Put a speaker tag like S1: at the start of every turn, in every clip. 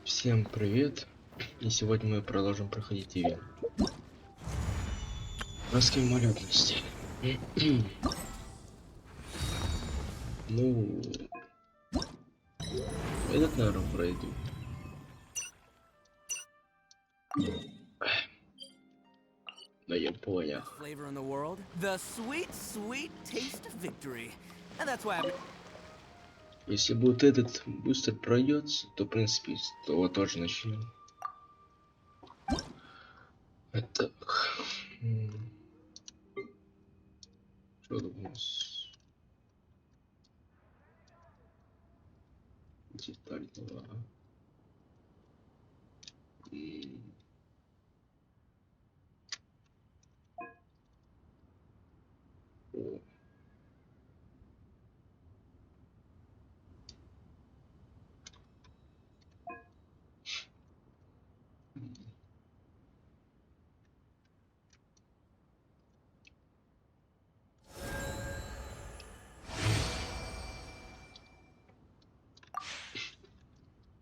S1: Всем привет! И сегодня мы продолжим проходить ивент. Краски, мимолетности. Ну, этот, наверное, пройду. Да я понял. Если будет этот быстро пройдется, то в принципе с того тоже начнем. Так. Что тут у нас? Деталь 2. О.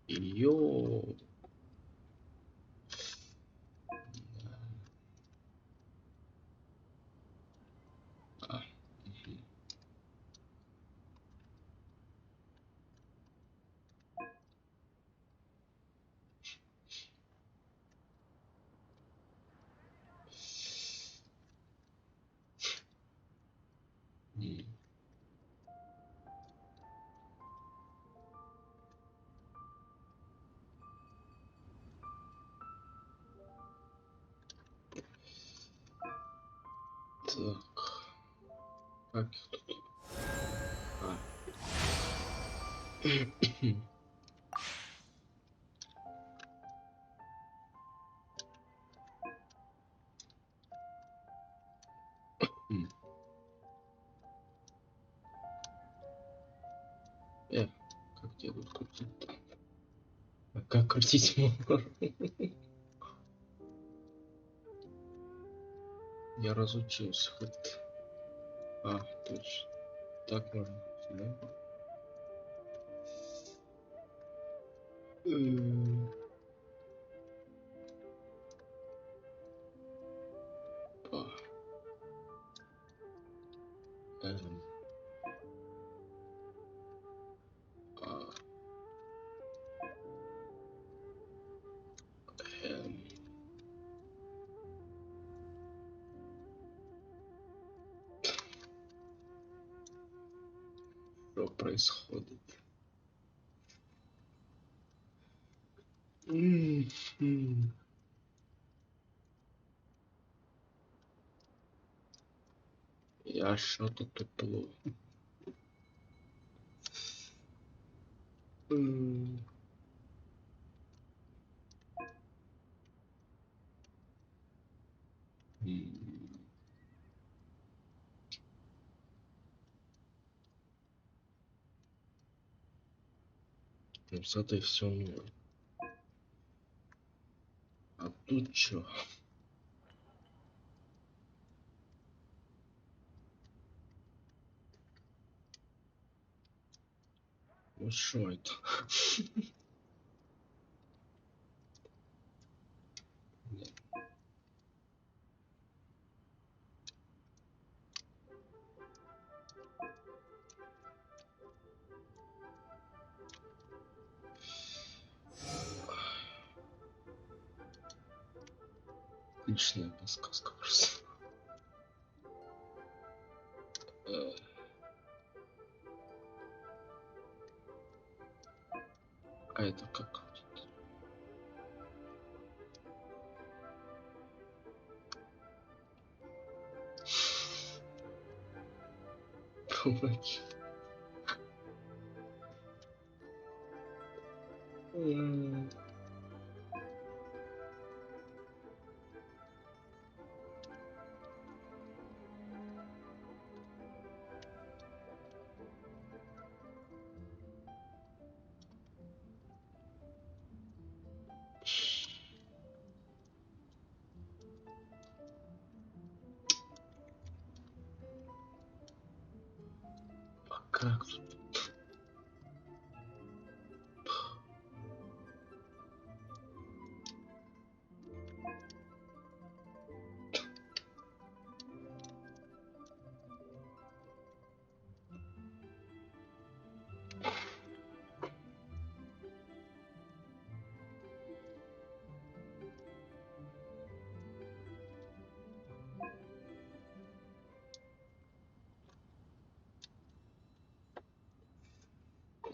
S1: Йо. А. Так. Как их тут? А. Как тебя тут крутить-то? А как крутить можно? Я разучился хоть. А, точно. Так можно, да? А, эм, а, эм. Что происходит? Я что-то туплю. Ну, с этой все норм. А тут чё? Ну шо это? Отличная подсказка просто. А это как? Помоги. А как тут?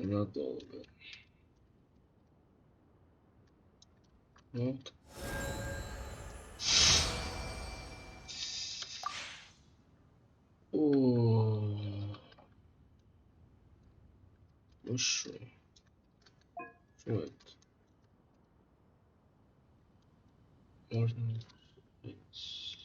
S1: Надолго. Вот. О, хорошо. Что это? Можно быть.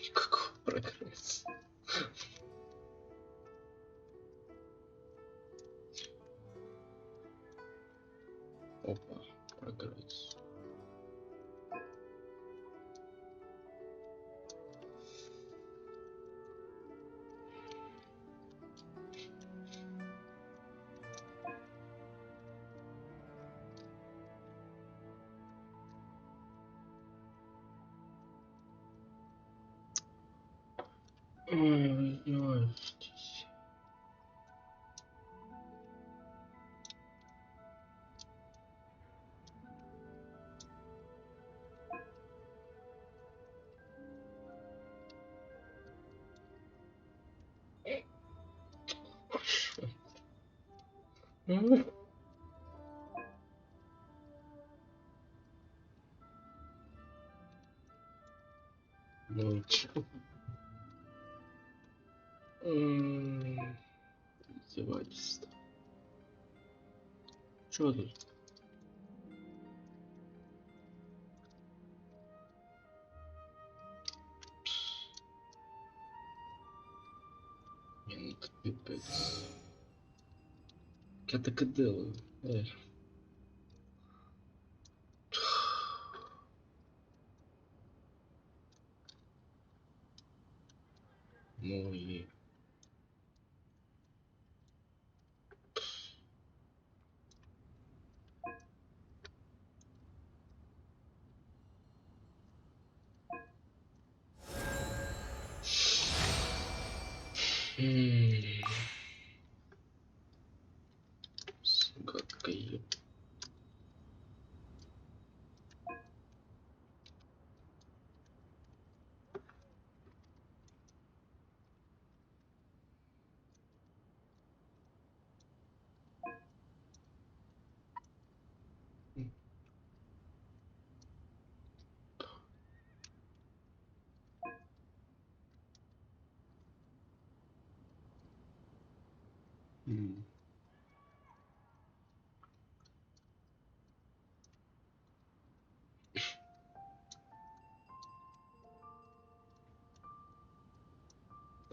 S1: Никакого прогресса. Опа, прогресс. Ой, издеваетесь. Ну чё? Издевательство. Чё тут? Нет, пипец. Я так и делаю. Ну и... Гадкая.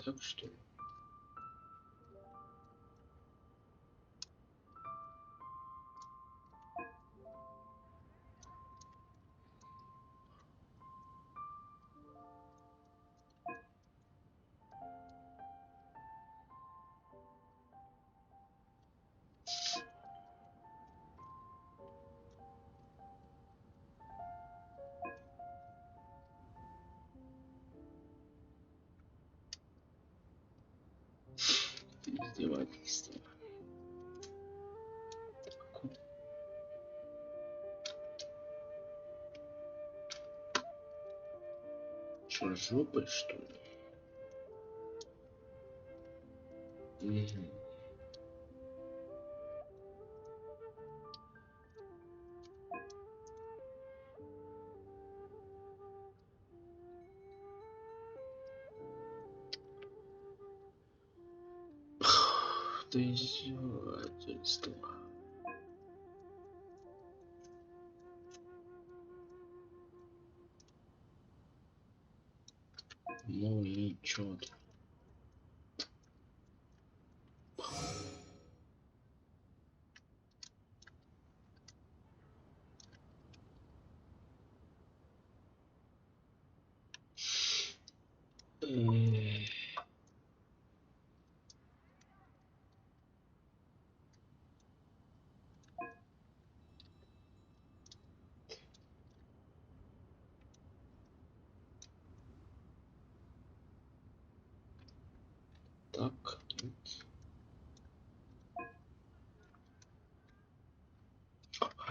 S1: Так что... Издевательство. Чё, жопой, что ли? Ты издевательство. Ну и чё тут?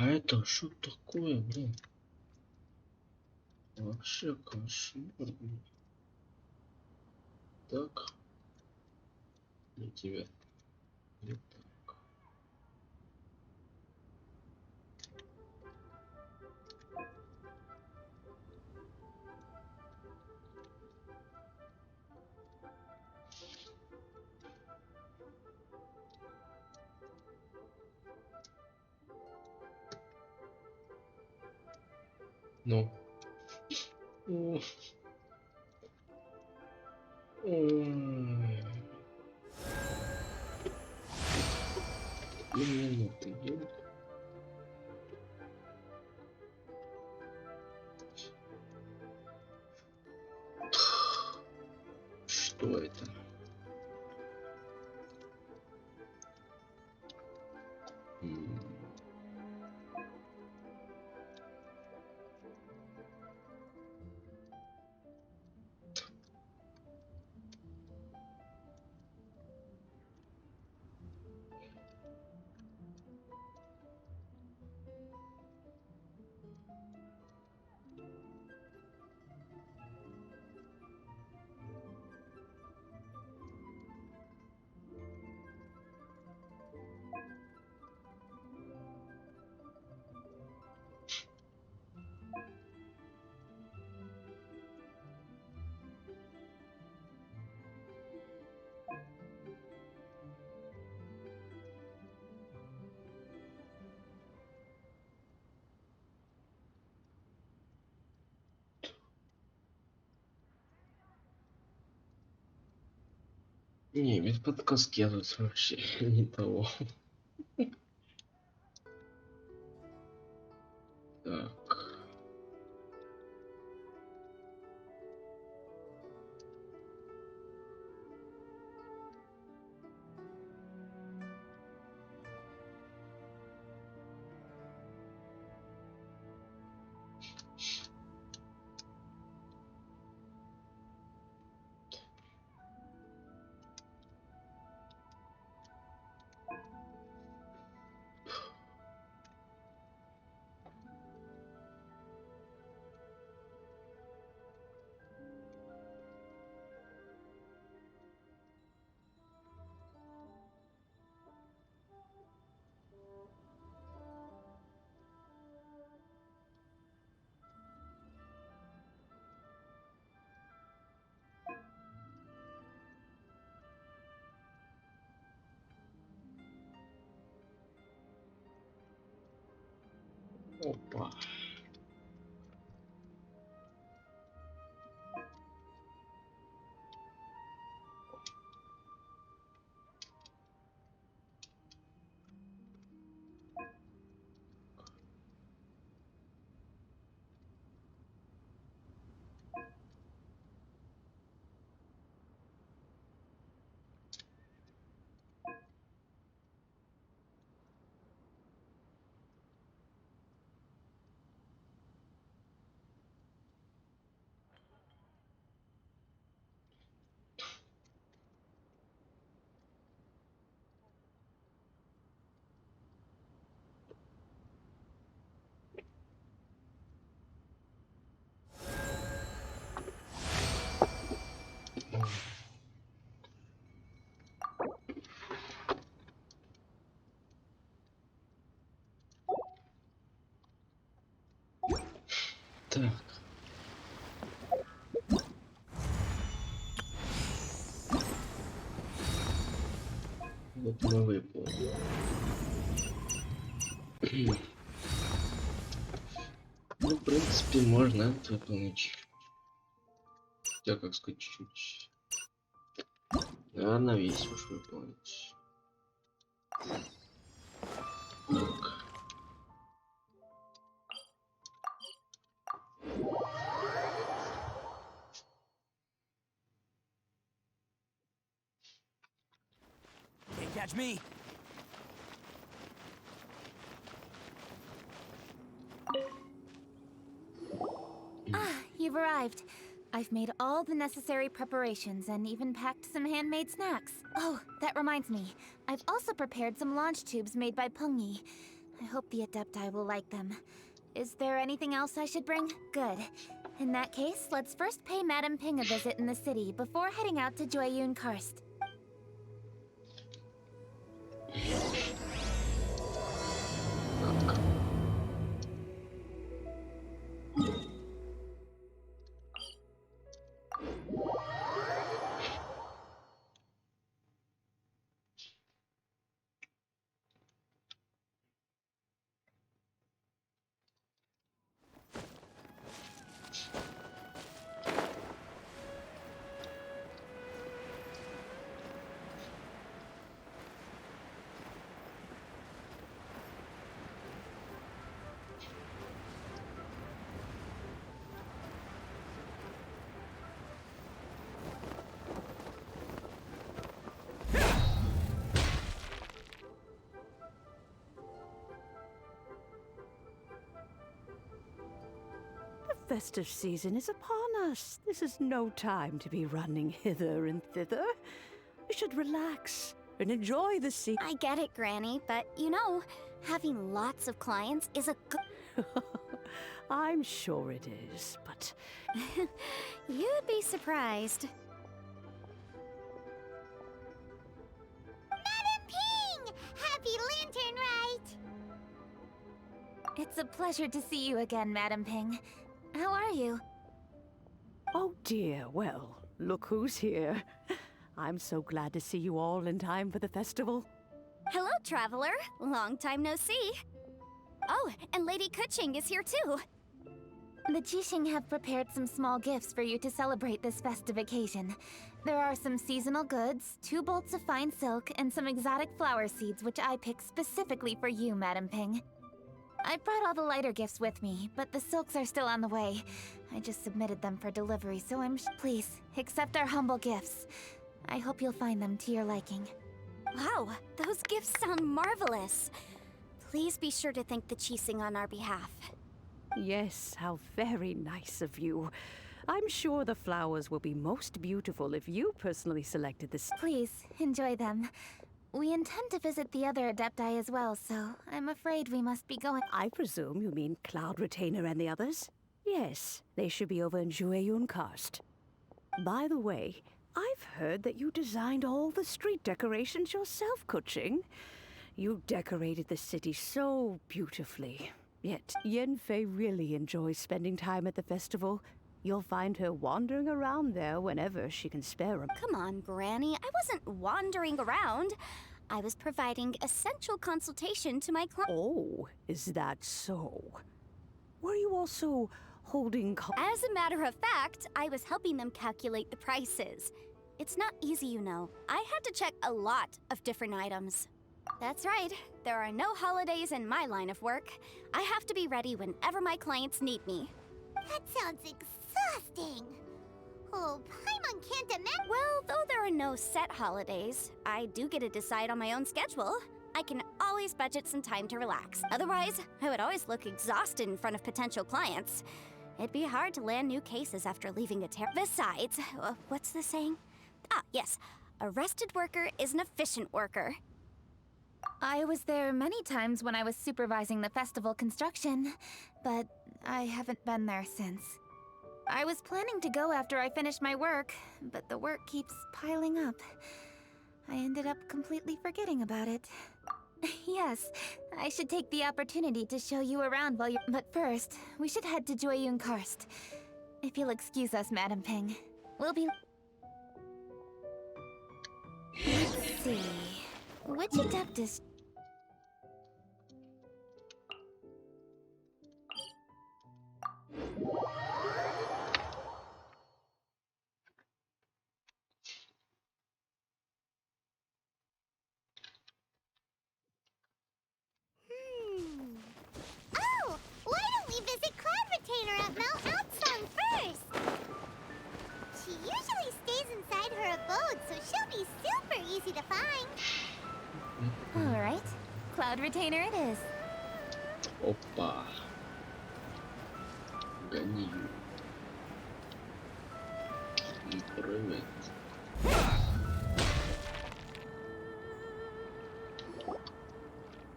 S1: А это что такое, блин? Вообще кошмар, блин. Так. Для тебя. Вот так. Ну. Минуты идет. Что это? Не, без подсказки я тут вообще не того. Так. Опа. Так. Вот мы выполнили. Ну, в принципе, можно это выполнить. Я, как сказать, чуть-чуть. Наверное, весь уж выполнить. Так.
S2: Can't catch me.
S3: Ah, you've arrived. I've made all the necessary preparations and even packed some handmade snacks. Oh, that reminds me. I've also prepared some launch tubes made by Pungi. I hope the Adepti will like them. Is there anything else I should bring? Good. In that case, let's first pay Madame Ping a visit in the city before heading out to Jueyun Karst.
S4: The festive season is upon us. This is no time to be running hither and thither. We should relax and enjoy the sea.
S3: I get it, Granny, but you know, having lots of clients is a good...
S4: I'm sure it is, but
S3: You'd be surprised. Madame Ping! Happy Lantern Rite! It's a pleasure to see you again, Madame Ping. How are you?
S4: oh dear, well, look who's here. I'm so glad to see you all in time for the festival.
S3: Hello, traveler. Long time no see. Oh, and Lady Kuching is here too. The Jixing have prepared some small gifts for you to celebrate this festive occasion. There are some seasonal goods, 2 bolts of fine silk, and some exotic flower seeds which I picked specifically for you, Madame Ping. I brought all the lighter gifts with me, but the silks are still on the way. I just submitted them for delivery, so please, accept our humble gifts. I hope you'll find them to your liking. Wow, those gifts sound marvelous. Please be sure to thank the Jixing on our behalf.
S4: Yes, how very nice of you. I'm sure the flowers will be most beautiful if you personally selected this.
S3: Please, enjoy them. We intend to visit the other Adepti as well, so I'm afraid we must be going.
S4: I presume you mean Cloud Retainer and the others? Yes, they should be over in Jueyun Karst. By the way, I've heard that you designed all the street decorations yourself, Kuching. You decorated the city so beautifully. Yet, Yanfei really enjoys spending time at the festival. You'll find her wandering around there whenever she can spare 'em.
S3: Come on, Granny. I wasn't wandering around. I was providing essential consultation to my client.
S4: Oh, is that so? Were you also holding
S3: As a matter of fact, I was helping them calculate the prices. It's not easy, you know. I had to check a lot of different items. That's right. There are no holidays in my line of work. I have to be ready whenever my clients need me.
S5: That sounds exhausting. Oh, Paimon can't imagine.
S3: Well, though there are no set holidays, I do get to decide on my own schedule. I can always budget some time to relax. Otherwise, I would always look exhausted in front of potential clients. It'd be hard to land new cases after leaving a Besides, what's the saying? Ah, yes. A rested worker is an efficient worker. I was there many times when I was supervising the festival construction, but I haven't been there since. I was planning to go after I finished my work, but the work keeps piling up. I ended up completely forgetting about it. Yes, I should take the opportunity to show you around while you're... But first, we should head to Jueyun Karst. If you'll excuse us, Madame Ping. We'll be... Let's see... Which adept is...
S5: Oh, why don't we visit Cloud Retainer at Mount Outsong first? She usually stays inside her abode, so she'll be super easy to find.
S3: Alright, Cloud Retainer it is.
S1: Опа. Гони. Привет.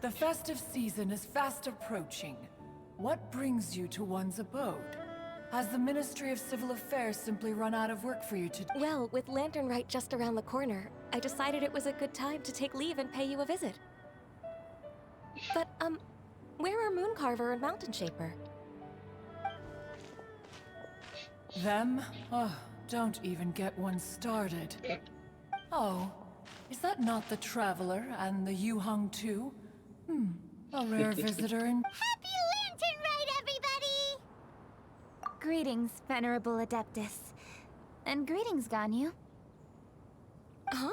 S6: The festive season is fast approaching. What brings you to one's abode? Has the Ministry of Civil Affairs simply run out of work for you to do?
S7: Well, with Lantern Rite just around the corner, I decided it was a good time to take leave and pay you a visit. But, where are Mooncarver and Mountain Shaper?
S6: Them? Oh, don't even get one started. Oh, is that not the Traveler and the Yuhang too? A rare visitor in...
S5: Happy Lantern Rite, everybody!
S3: Greetings, Venerable Adeptus. And greetings, Ganyu.
S7: Huh?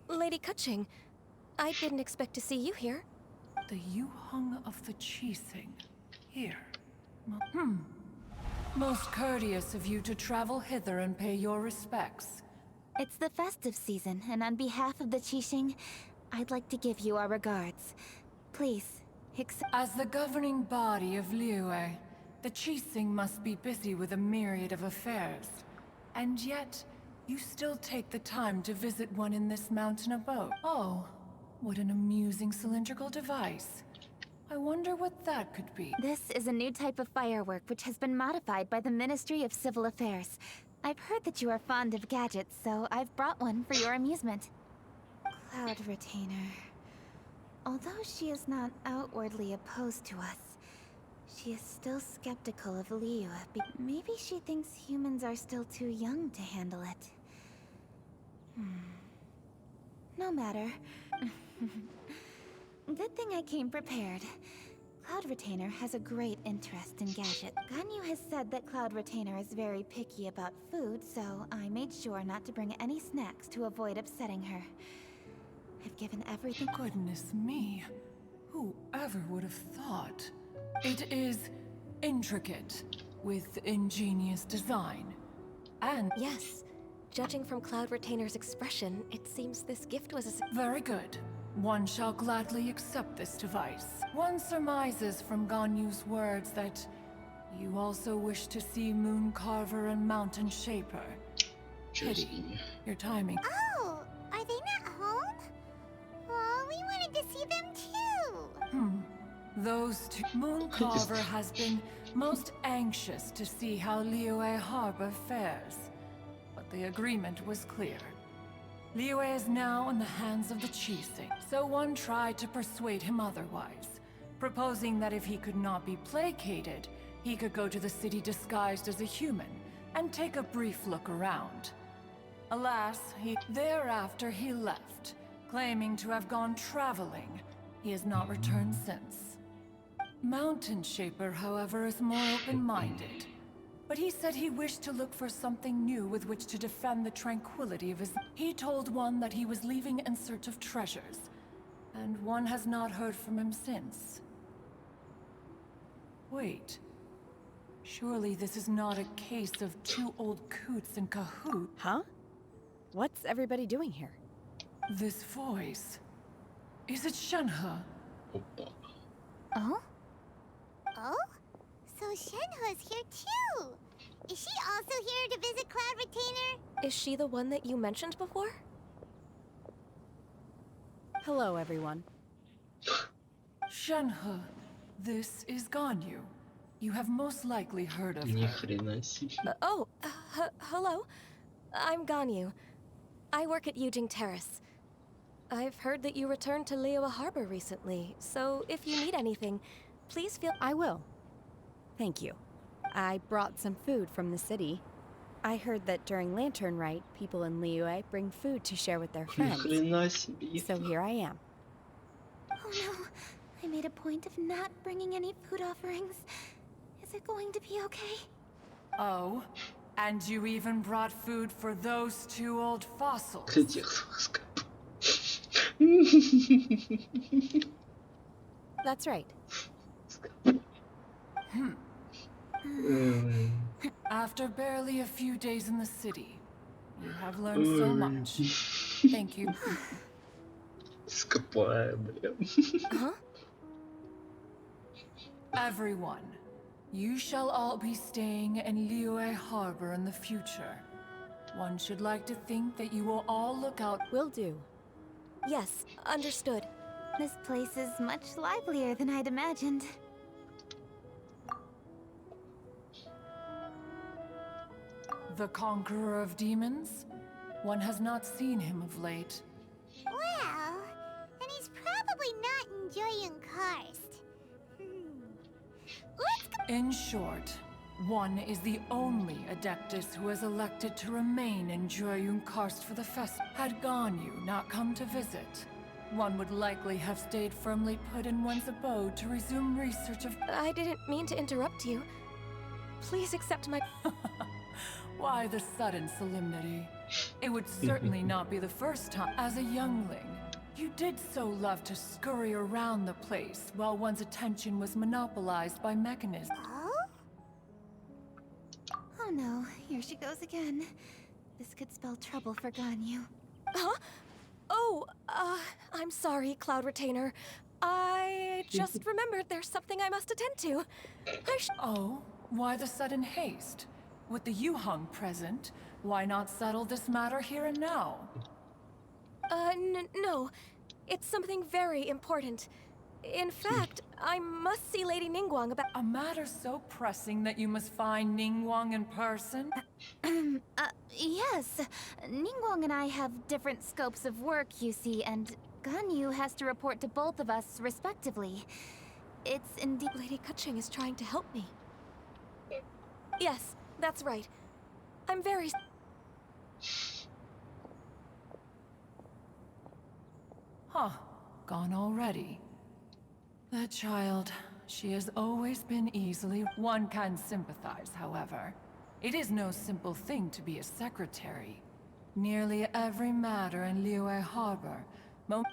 S7: Lady Kaching, I didn't expect to see you here.
S6: The Yuhang of the Qixing. Here. Most courteous of you to travel hither and pay your respects.
S3: It's the festive season, and on behalf of the Qixing, I'd like to give you our regards. Please, accept.
S6: As the governing body of Liyue, the Qixing must be busy with a myriad of affairs. And yet, you still take the time to visit one in this mountain abode. Oh, what an amusing cylindrical device. I wonder what that could be.
S3: This is a new type of firework which has been modified by the Ministry of Civil Affairs. I've heard that you are fond of gadgets, so I've brought one for your amusement. Cloud Retainer. Although she is not outwardly opposed to us, she is still skeptical of Liyue. Maybe she thinks humans are still too young to handle it. No matter. Good thing I came prepared. Cloud Retainer has a great interest in gadgets. Ganyu has said that Cloud Retainer is very picky about food, so I made sure not to bring any snacks to avoid upsetting her. I've given everything.
S6: Goodness me. Whoever would have thought? It is intricate, with ingenious design. And
S7: Yes. Judging from Cloud Retainer's expression, it seems this gift was a
S6: very good. One shall gladly accept this device. One surmises from Ganyu's words that you also wish to see Mooncarver and Mountain Shaper. Pity. Your timing.
S5: Oh, are they not home? Oh, we wanted to see them too.
S6: Those two. Mooncarver has been most anxious to see how Liyue Harbor fares. But the agreement was clear. Liyue is now in the hands of the Qixing, so one tried to persuade him otherwise, proposing that if he could not be placated, he could go to the city disguised as a human and take a brief look around. Alas, thereafter he left, claiming to have gone traveling. He has not returned since. Mountain Shaper, however, is more open-minded. But he said he wished to look for something new with which to defend the tranquility of his... He told one that he was leaving in search of treasures, and one has not heard from him since. Wait. Surely this is not a case of two old coots in cahoots.
S8: Huh? What's everybody doing here?
S6: This voice... Is it Shenhe?
S1: Опа.
S3: Oh?
S5: Oh? So Shenhe's here too! Is she also here to visit Cloud Retainer?
S7: Is she the one that you mentioned before?
S8: Hello, everyone.
S6: Shenhe, this is Ganyu. You have most likely heard of
S1: Ни
S6: her.
S1: хрена себе.
S7: Hello. I'm Ganyu. I work at Yujing Terrace. I've heard that you returned to Liyue Harbor recently, so if you need anything, please feel...
S8: I will. Thank you. I brought some food from the city. I heard that during Lantern Rite, people in Liyue bring food to share with their
S1: Ни
S8: friends.
S1: хрена себе.
S8: So here I am.
S3: Oh no. I made a point of not bringing any food offerings. Is it going to be okay?
S6: Oh, and you even brought food for those two old fossils.
S1: Где сказка?
S8: That's right.
S6: After barely a few days in the city, you have learned so much. Thank you.
S1: Скопая, блин.
S7: Huh?
S6: Everyone, you shall all be staying in Liyue Harbor in the future. One should like to think that you will all look out.
S8: Will do.
S7: Yes, understood.
S5: This place is much livelier than I'd imagined.
S6: The conqueror of demons? One has not seen him of late.
S5: Well, and he's probably not enjoying Karst. Let's go.
S6: In short, one is the only Adeptus who has elected to remain in Karst for the fest. Had Ganyu not come to visit, one would likely have stayed firmly put in one's abode to resume research of—
S7: I didn't mean to interrupt you. Please accept my—
S6: Why the sudden solemnity? It would certainly not be the first time. As a youngling, you did so love to scurry around the place while one's attention was monopolized by mechanisms.
S5: Oh? Oh no, here she goes again. This could spell trouble for Ganyu.
S7: Huh? Oh, I'm sorry, Cloud Retainer. I just remembered there's something I must attend to.
S6: Oh, why the sudden haste? With the Yuheng present, why not settle this matter here and now?
S7: No. It's something very important. In fact, I must see Lady Ningguang about—
S6: A matter so pressing that you must find Ningguang in person?
S3: Yes. Ningguang and I have different scopes of work, you see, and Ganyu has to report to both of us respectively. It's indeed—
S7: Lady Keqing is trying to help me. Yes, that's right. I'm very—
S6: Huh, gone already. That child, she has always been easily— One can sympathize, however. It is no simple thing to be a secretary. Nearly every matter in Liyue Harbor,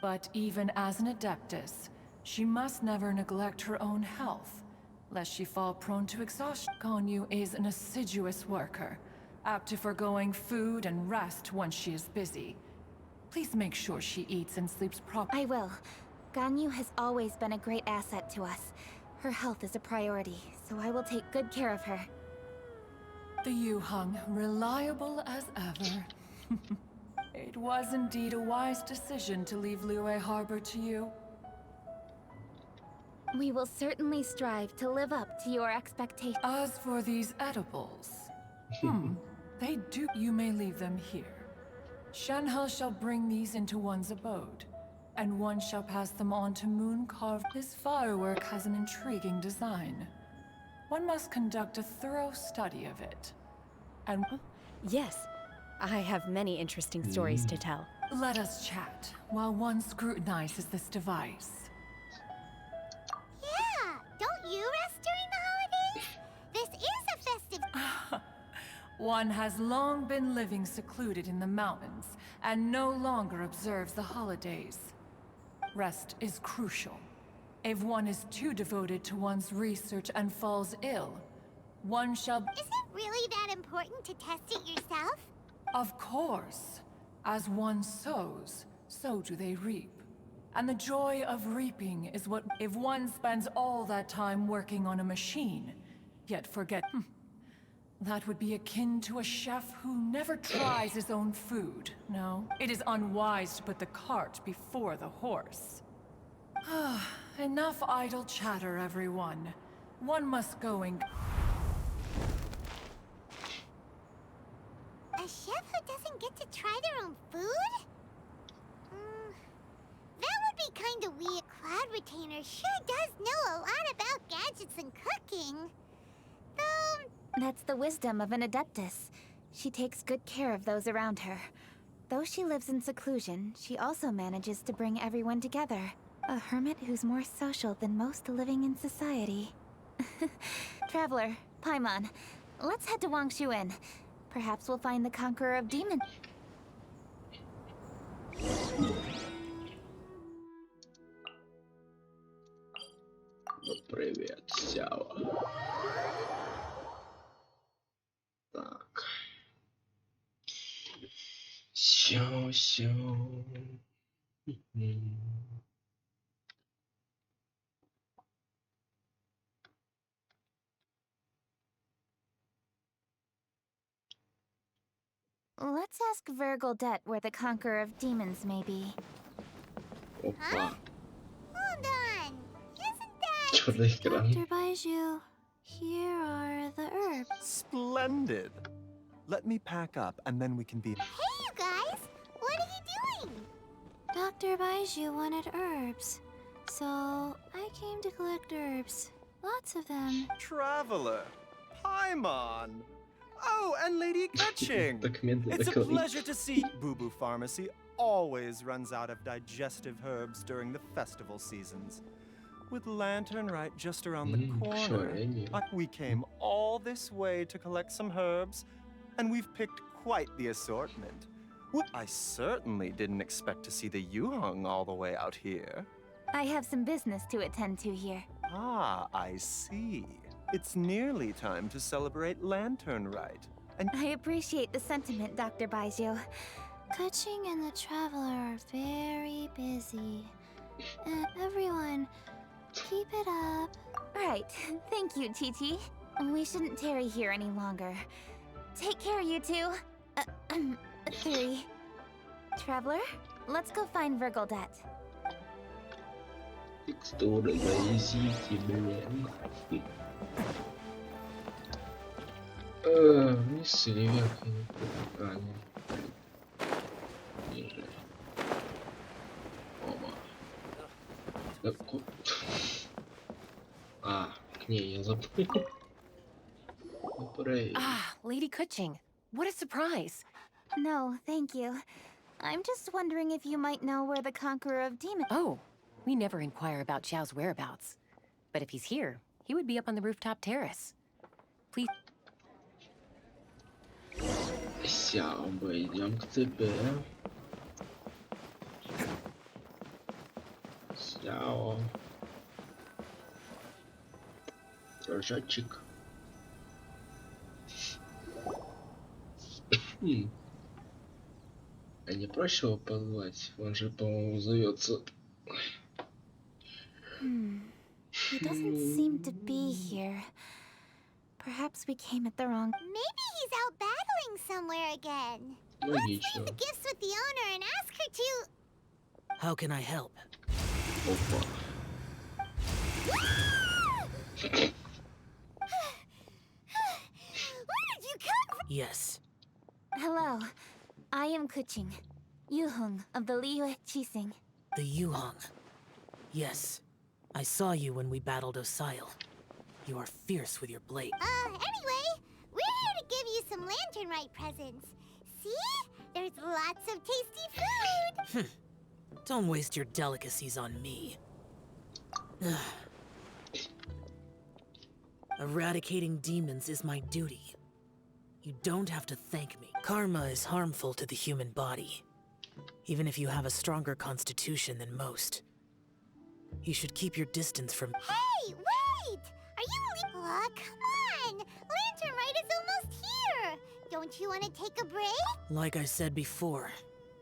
S6: but even as an Adeptus, she must never neglect her own health, lest she fall prone to exhaustion. Ganyu is an assiduous worker, apt to forgoing food and rest once she is busy. Please make sure she eats and sleeps properly.
S3: I will. Ganyu has always been a great asset to us. Her health is a priority, so I will take good care of her.
S6: The Yuheng, reliable as ever. It was indeed a wise decision to leave Liyue Harbor to you.
S3: We will certainly strive to live up to your expectations.
S6: As for these edibles, they do— You may leave them here. Shenhe shall bring these into one's abode, and one shall pass them on to Mooncarve. This firework has an intriguing design. One must conduct a thorough study of it. And
S8: Yes, I have many interesting stories to tell.
S6: let us chat while one scrutinizes this device.
S5: Yeah, don't you rest during the holidays? This is a festive—
S6: One has long been living secluded in the mountains and no longer observes the holidays. Rest is crucial. If one is too devoted to one's research and falls ill, one shall—
S5: Is it really that important to test it yourself?
S6: Of course. As one sows, so do they reap. And the joy of reaping is what— If one spends all that time working on a machine, yet forget— That would be akin to a chef who never tries his own food, no? It is unwise to put the cart before the horse. Enough idle chatter, everyone. One must go and—
S5: A chef who doesn't get to try their own food? That would be kinda weird. Cloud Retainer sure does know a lot about gadgets and cooking. Though—
S3: That's the wisdom of an Adeptus. She takes good care of those around her. Though she lives in seclusion, she also manages to bring everyone together. A hermit who's more social than most living in society. Traveler, Paimon, let's head to Wangshuin. Perhaps we'll find the conqueror of demons.
S1: Ну, привет, Сява. Так. Сяо.
S3: Let's ask Vergildet where the conqueror of demons may be.
S1: Опа. черный экран.
S3: Dr. Baiju, here are the herbs.
S9: Splendid. Let me pack up and then we can be.
S5: Hey, you guys! What are you doing?
S3: Dr. Baiju wanted herbs, so I came to collect herbs. Lots of them.
S9: Traveler. Paimon. Oh, and Lady Ketching.
S1: Документы
S9: It's a
S1: доклады.
S9: pleasure to see. Boo Boo Pharmacy always runs out of digestive herbs during the festival seasons. With Lantern Right just around the corner, we came all this way to collect some herbs, and we've picked quite the assortment. I certainly didn't expect to see the Yuhong all the way out here.
S10: I have some business to attend to here.
S9: Ah, I see. It's nearly time to celebrate Lantern Right. And
S10: I appreciate the sentiment, Dr. Baiju.
S3: Kuching and the Traveler are very busy. Everyone, keep it up.
S10: Right. Thank you, Chi-Chi. We shouldn't tarry here any longer. Take care, you two. Three. Traveler, let's go find Virgoldet.
S1: Текстуры, зависите, блин. Вниз или вверх? Я не помню правильно. Ниже. Оба. К ней я забыл.
S11: Ah, Lady Kuching. What a surprise.
S10: No, thank you. I'm just wondering if you might know where the Conqueror of Demons...
S11: Oh, we never inquire about Xiao's whereabouts. But if he's here, he would be up on the rooftop terrace. Please...
S1: Сяоба, идем к тебе. Сяо. Дружочек. А не проще его позвать? Он же, по-моему, зовется.
S10: He doesn't seem to be here. Perhaps we came at the wrong...
S5: Maybe he's out battling somewhere again. Let's
S1: Логично.
S5: leave the gifts with the owner and ask her to...
S2: How can I help?
S1: Опа.
S5: Where did you come from?
S2: Yes.
S10: Hello. I am Kuching, Yuhong of the Liyue Chising.
S2: The Yuhong. Yes. I saw you when we battled Osile. You are fierce with your blade.
S5: Anyway, we're here to give you some Lantern Right presents. See? There's lots of tasty food.
S2: Don't waste your delicacies on me. Eradicating demons is my duty. You don't have to thank me. Karma is harmful to the human body, even if you have a stronger constitution than most. You should keep your distance from...
S5: Hey, wait! Are you Aw, come on! Lantern Right is almost here! Don't you want to take a break?
S2: Like I said before,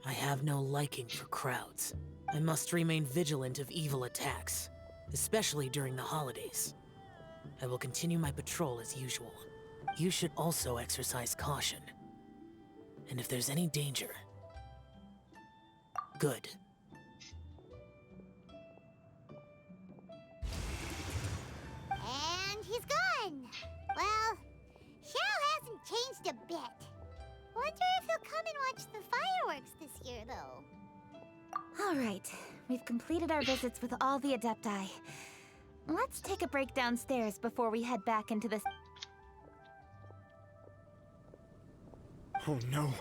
S2: I have no liking for crowds. I must remain vigilant of evil attacks, especially during the holidays. I will continue my patrol as usual. You should also exercise caution. And if there's any danger... Good.
S5: And he's gone! Well, Xiao hasn't changed a bit. Wonder if he'll come and watch the fireworks this year, though.
S10: All right. We've completed our visits with all the Adepti. Let's take a break downstairs before we head back into the...
S12: Oh no.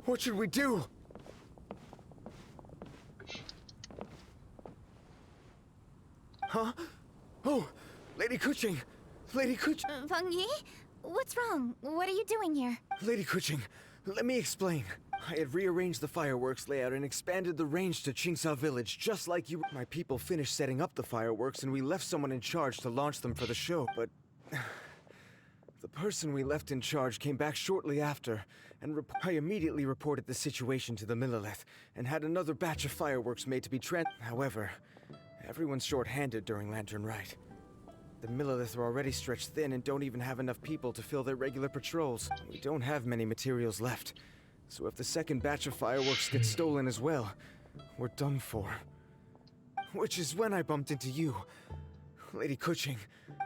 S12: What should we do? Huh? Oh, Lady Kuching! Lady Kuching!
S10: Feng Yi? What's wrong? What are you doing here?
S12: Lady Kuching, let me explain. I had rearranged the fireworks layout and expanded the range to Qingsa Village, just like you... My people finished setting up the fireworks and we left someone in charge to launch them for the show, but... The person we left in charge came back shortly after, and I immediately reported the situation to the Mimoleth, and had another batch of fireworks made to be However, everyone's short-handed during Lantern Right. The Mimoleth are already stretched thin and don't even have enough people to fill their regular patrols. We don't have many materials left, so if the second batch of fireworks gets stolen as well, we're done for. Which is when I bumped into you. Lady Kuching.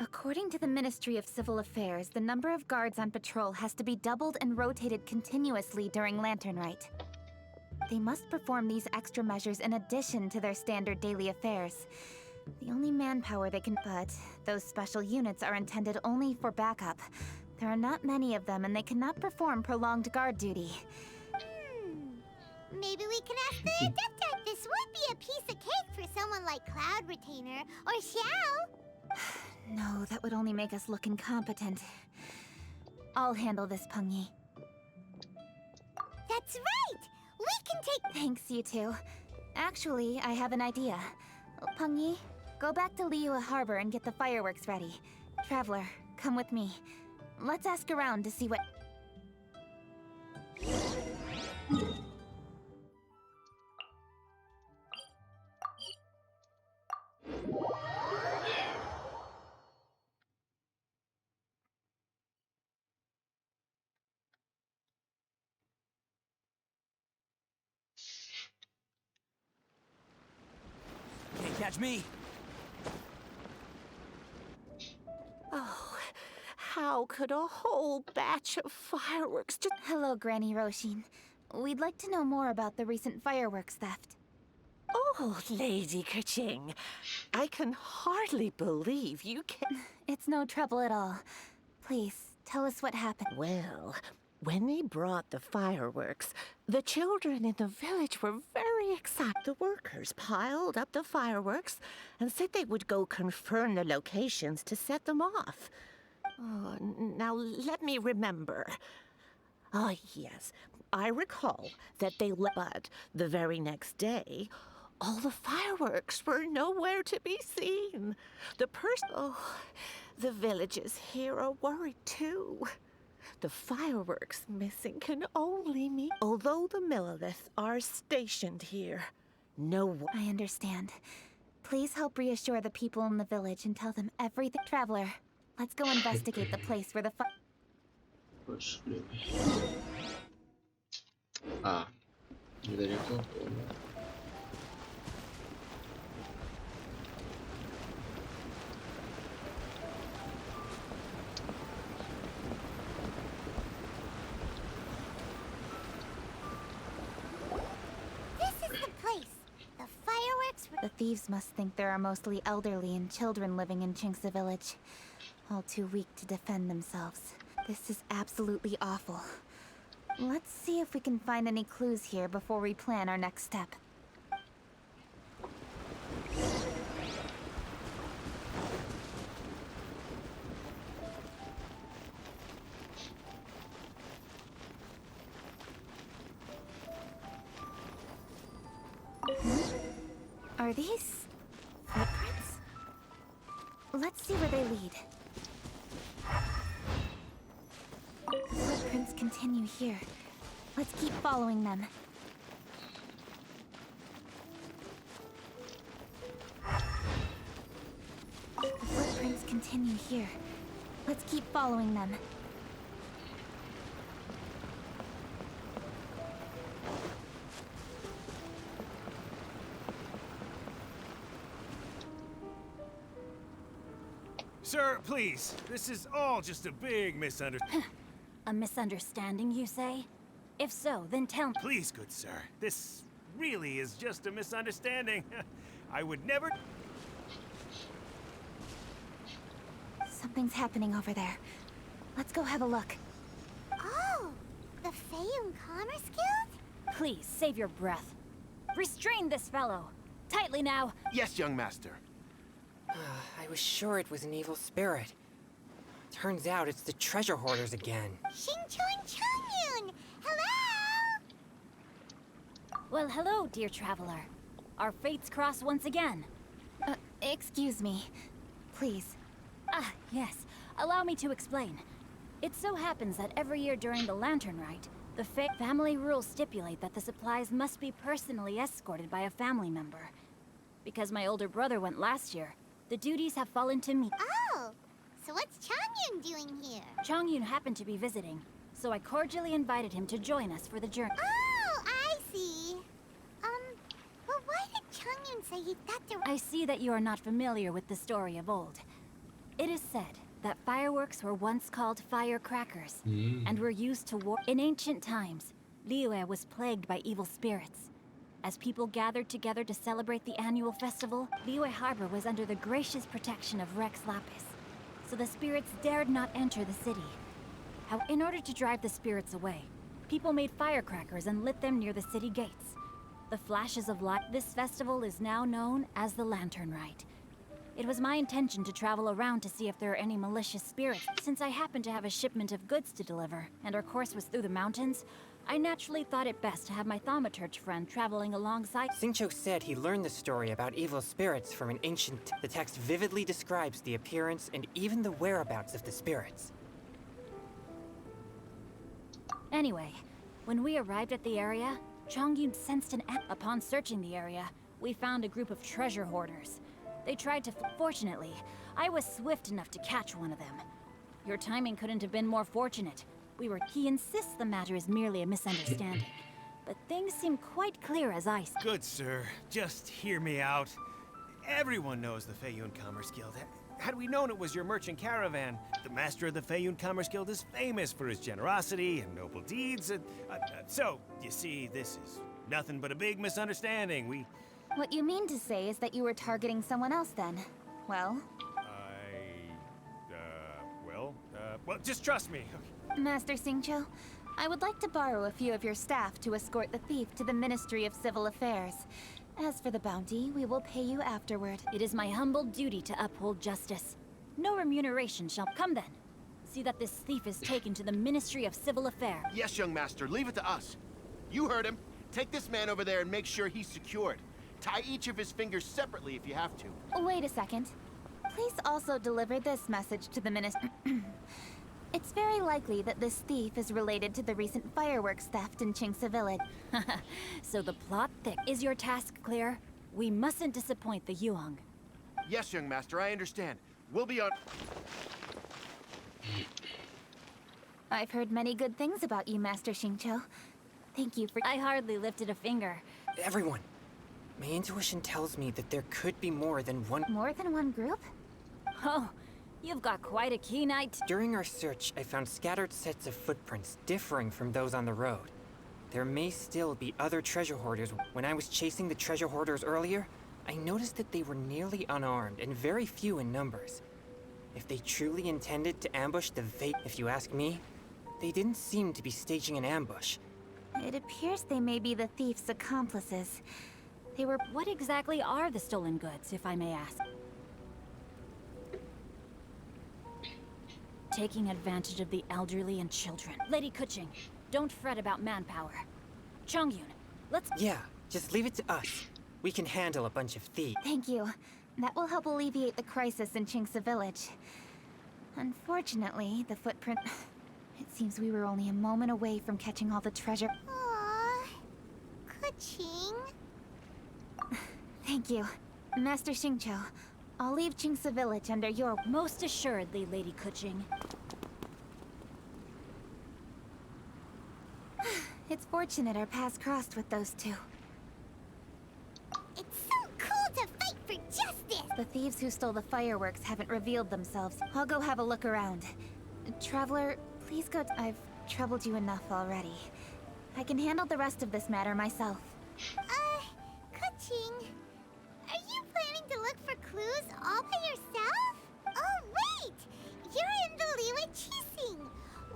S10: According to the Ministry of Civil Affairs, the number of guards on patrol has to be doubled and rotated continuously during Lantern Rite. They must perform these extra measures in addition to their standard daily affairs. The only manpower they can but those special units are intended only for backup. There are not many of them and they cannot perform prolonged guard duty.
S5: Maybe we can ask the Adepta. This would be a piece of cake for someone like Cloud Retainer or Xiao.
S10: No, that would only make us look incompetent. I'll handle this, Pengyi.
S5: That's right! We can take—
S10: Thanks, you two. Actually, I have an idea. Pengyi, go back to Liyue Harbor and get the fireworks ready. Traveler, come with me. Let's ask around to see what...
S13: Can't catch me.
S4: Oh, how could a whole batch of fireworks just...
S10: Hello, Granny Roshin. We'd like to know more about the recent fireworks theft.
S4: Oh, Lady Kuching, I can hardly believe you can...
S10: It's no trouble at all. Please, tell us what happened.
S4: Well, when they brought the fireworks, the children in the village were very excited. The workers piled up the fireworks and said they would go confirm the locations to set them off. Oh, now let me remember. Ah, yes, I recall that they left, but the very next day, all the fireworks were nowhere to be seen. The villagers here are worried too. The fireworks missing can only mean... Although the Millilith are stationed here, no one...
S10: I understand. Please help reassure the people in the village and tell them everything. Traveler, let's go investigate the place where the
S1: недалеко.
S10: The thieves must think there are mostly elderly and children living in Chinxa village, all too weak to defend themselves. This is absolutely awful. Let's see if we can find any clues here before we plan our next step. Are these footprints? Let's see where they lead. The footprints continue here. Let's keep following them. The footprints continue here. Let's keep following them.
S13: Sir, please. This is all just a big misunderstanding.
S14: A misunderstanding, you say? If so, then tell me.
S13: Please, good sir. This really is just a misunderstanding. I would never...
S10: Something's happening over there. Let's go have a look.
S5: Oh, the Feiyun Commerce Guild?
S14: Please, save your breath. Restrain this fellow. Tightly now.
S15: Yes, young master.
S16: I was sure it was an evil spirit. Turns out it's the treasure hoarders again.
S5: Xingqiu Changyun! Hello!
S14: Well, hello, dear traveler. Our fates cross once again.
S10: Excuse me. Please.
S14: Ah, yes. Allow me to explain. It so happens that every year during the Lantern Rite, the family rules stipulate that the supplies must be personally escorted by a family member. Because my older brother went last year, the duties have fallen to me.
S5: Oh, so what's Changyun doing here?
S14: Changyun happened to be visiting, so I cordially invited him to join us for the journey.
S5: Oh, I see. But why did Changyun
S14: I see that you are not familiar with the story of old. It is said that fireworks were once called firecrackers and were used to war. In ancient times, Liyue was plagued by evil spirits. As people gathered together to celebrate the annual festival, Liyue Harbor was under the gracious protection of Rex Lapis, so the spirits dared not enter the city. In order to drive the spirits away, people made firecrackers and lit them near the city gates. The flashes of light. This festival is now known as the Lantern Rite. It was my intention to travel around to see if there are any malicious spirits. Since I happened to have a shipment of goods to deliver, and our course was through the mountains, I naturally thought it best to have my thaumaturge friend traveling alongside.
S16: Xingqiu said he learned the story about evil spirits from an ancient. The text vividly describes the appearance and even the whereabouts of the spirits.
S14: Anyway, when we arrived at the area, Chongyun sensed an act. Upon searching the area, we found a group of treasure hoarders. They tried to. Fortunately, I was swift enough to catch one of them. Your timing couldn't have been more fortunate. He insists the matter is merely a misunderstanding. But things seem quite clear as I see.
S13: Good sir, just hear me out. Everyone knows the Feiyun Commerce Guild. Had we known it was your merchant caravan, the master of the Feiyun Commerce Guild is famous for his generosity and noble deeds. So, you see, this is nothing but a big misunderstanding.
S10: What you mean to say is that you were targeting someone else then? Well?
S13: Well, just trust me.
S10: Master Xingqiu, I would like to borrow a few of your staff to escort the thief to the Ministry of Civil Affairs. As for the bounty, we will pay you afterward.
S14: It is my humble duty to uphold justice. No remuneration shall come then. See that this thief is taken to the Ministry of Civil Affairs.
S15: Yes, young master, leave it to us. You heard him. Take this man over there and make sure he's secured. Tie each of his fingers separately if you have to.
S10: Wait a second. Please also deliver this message to the minister. It's very likely that this thief is related to the recent fireworks theft in Qingce Village.
S14: So the plot thick. Is your task clear? We mustn't disappoint the Yuang.
S15: Yes, young master, I understand. We'll be on...
S10: I've heard many good things about you, Master Xingqiu. Thank you for...
S14: I hardly lifted a finger.
S16: Everyone, my intuition tells me that there could be more than one...
S10: More than one group?
S14: Oh, you've got quite a keen eye.
S16: During our search, I found scattered sets of footprints differing from those on the road. There may still be other treasure hoarders. When I was chasing the treasure hoarders earlier, I noticed that they were nearly unarmed and very few in numbers. If they truly intended to ambush the if you ask me, they didn't seem to be staging an ambush.
S10: It appears they may be the thief's accomplices. They were...
S14: What exactly are the stolen goods, if I may ask? Taking advantage of the elderly and children. Lady Kuching, don't fret about manpower. Chongyun, let's...
S16: Yeah, just leave it to us. We can handle a bunch of thieves.
S10: Thank you. That will help alleviate the crisis in Qingce Village. Unfortunately, the footprint... It seems we were only a moment away from catching all the treasure.
S5: Aww. Kuching.
S10: Thank you. Master Xingqiu, I'll leave Qingce Village under your...
S14: Most assuredly, Lady Kuching.
S10: It's fortunate our paths crossed with those two.
S5: It's so cool to fight for justice!
S10: The thieves who stole the fireworks haven't revealed themselves. I'll go have a look around. Traveler, please go... I've troubled you enough already. I can handle the rest of this matter myself.
S5: Kuching, are you planning to look for clues all by yourself? Oh, wait! You're in the Liyue Qixing.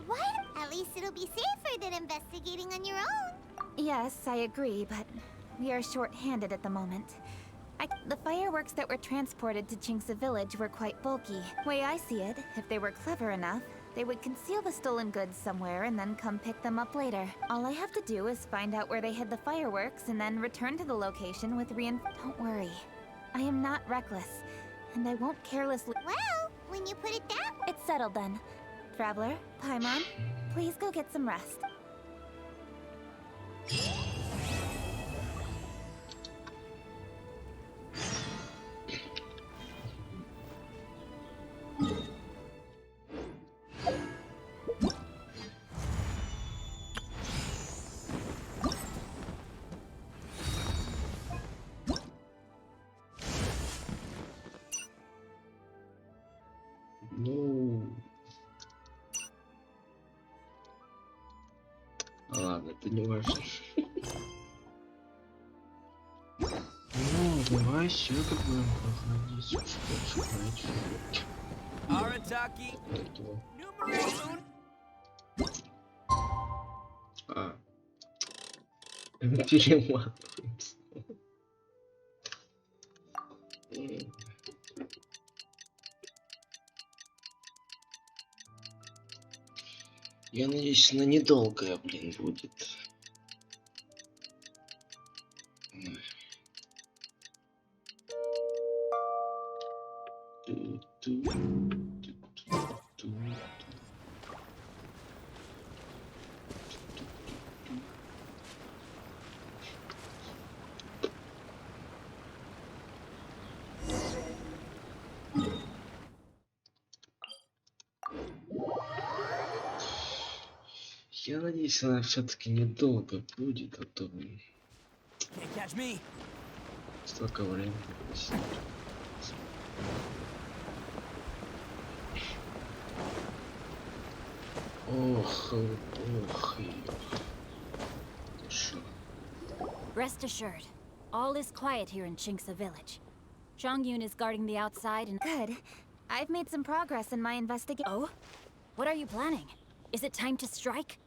S5: What? At least it'll be safer than investigating on your own.
S10: Yes, I agree, but we are short-handed at the moment. The fireworks that were transported to Qingce Village were quite bulky. Way I see it, if they were clever enough, they would conceal the stolen goods somewhere and then come pick them up later. All I have to do is find out where they hid the fireworks and then return to the location with Don't worry. I am not reckless, and I won't carelessly...
S5: Well, when you put it that way...
S10: It's settled then. Traveler, Paimon, please go get some rest.
S1: Ладно, это не важно. Ну, давай сюда будем проходить. А. Перематываемся. Я надеюсь, она недолгая, блин, будет. Я надеюсь, она все-таки недолго будет, а то блин, столько времени. Ох, ох, Хорошо.
S14: Rest assured, all is quiet here in Chinksa village. Zhongyun is guarding the outside and—
S10: Good. I've made some progress in my investigation.
S14: Oh? What are you planning? Is it time to strike?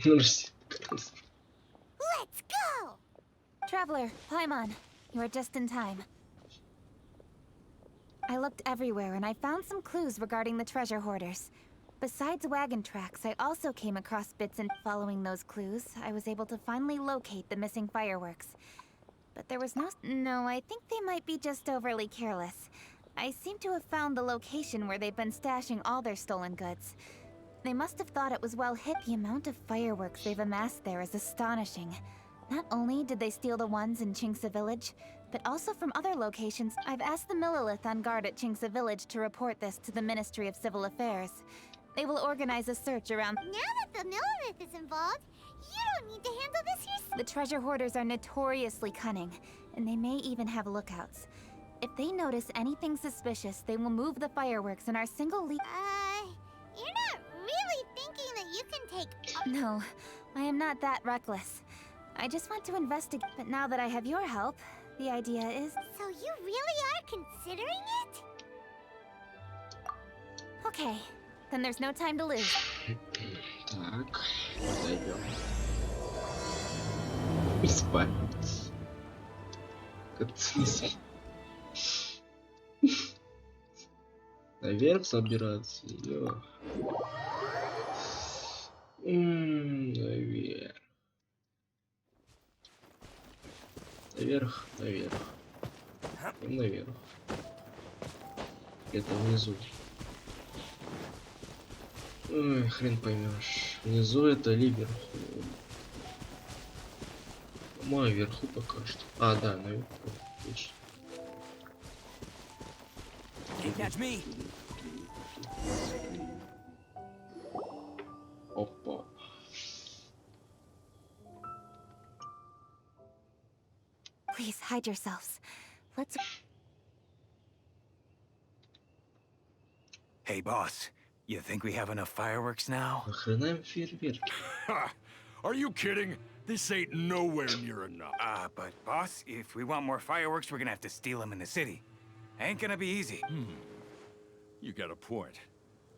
S5: Let's go!
S10: Traveler, Paimon, you are just in time. I looked everywhere and I found some clues regarding the treasure hoarders. Besides wagon tracks, I also came across bits and following those clues, I was able to finally locate the missing fireworks. But there was no, I think they might be just overly careless. I seem to have found the location where they've been stashing all their stolen goods. They must have thought it was well hid. The amount of fireworks they've amassed there is astonishing. Not only did they steal the ones in Chinksa village, but also from other locations. I've asked the Millelith on guard at Chinksa village to report this to the Ministry of Civil Affairs. They will organize a search around—
S5: Now that the Millelith is involved, you don't need to handle this yourself.
S10: The treasure hoarders are notoriously cunning, and they may even have lookouts. If they notice anything suspicious, they will move the fireworks in our single
S5: You're not really thinking that you can take—
S10: No, I am not that reckless. I just want to investigate, but now that I have your help, the idea is—
S5: So you really are considering it?
S10: Okay, then there's no time to lose.
S1: Так, подойдем. Исправить. Наверх собираться. Наверх. Наверх, наверх. И наверх. Где-то внизу. Ой, хрен поймешь. Внизу это ли вверху? По-моему, вверху пока что. А, да, наверху. Отлично. Опа.
S10: Please hide yourselves. Let's—
S17: Hey, boss. You think we have enough fireworks now?
S1: Нахрена им фейерверки?
S17: Are you kidding? This ain't nowhere near enough. But boss, if we want more fireworks, we're gonna have to steal them in the city. Ain't gonna be easy.
S18: You got a point.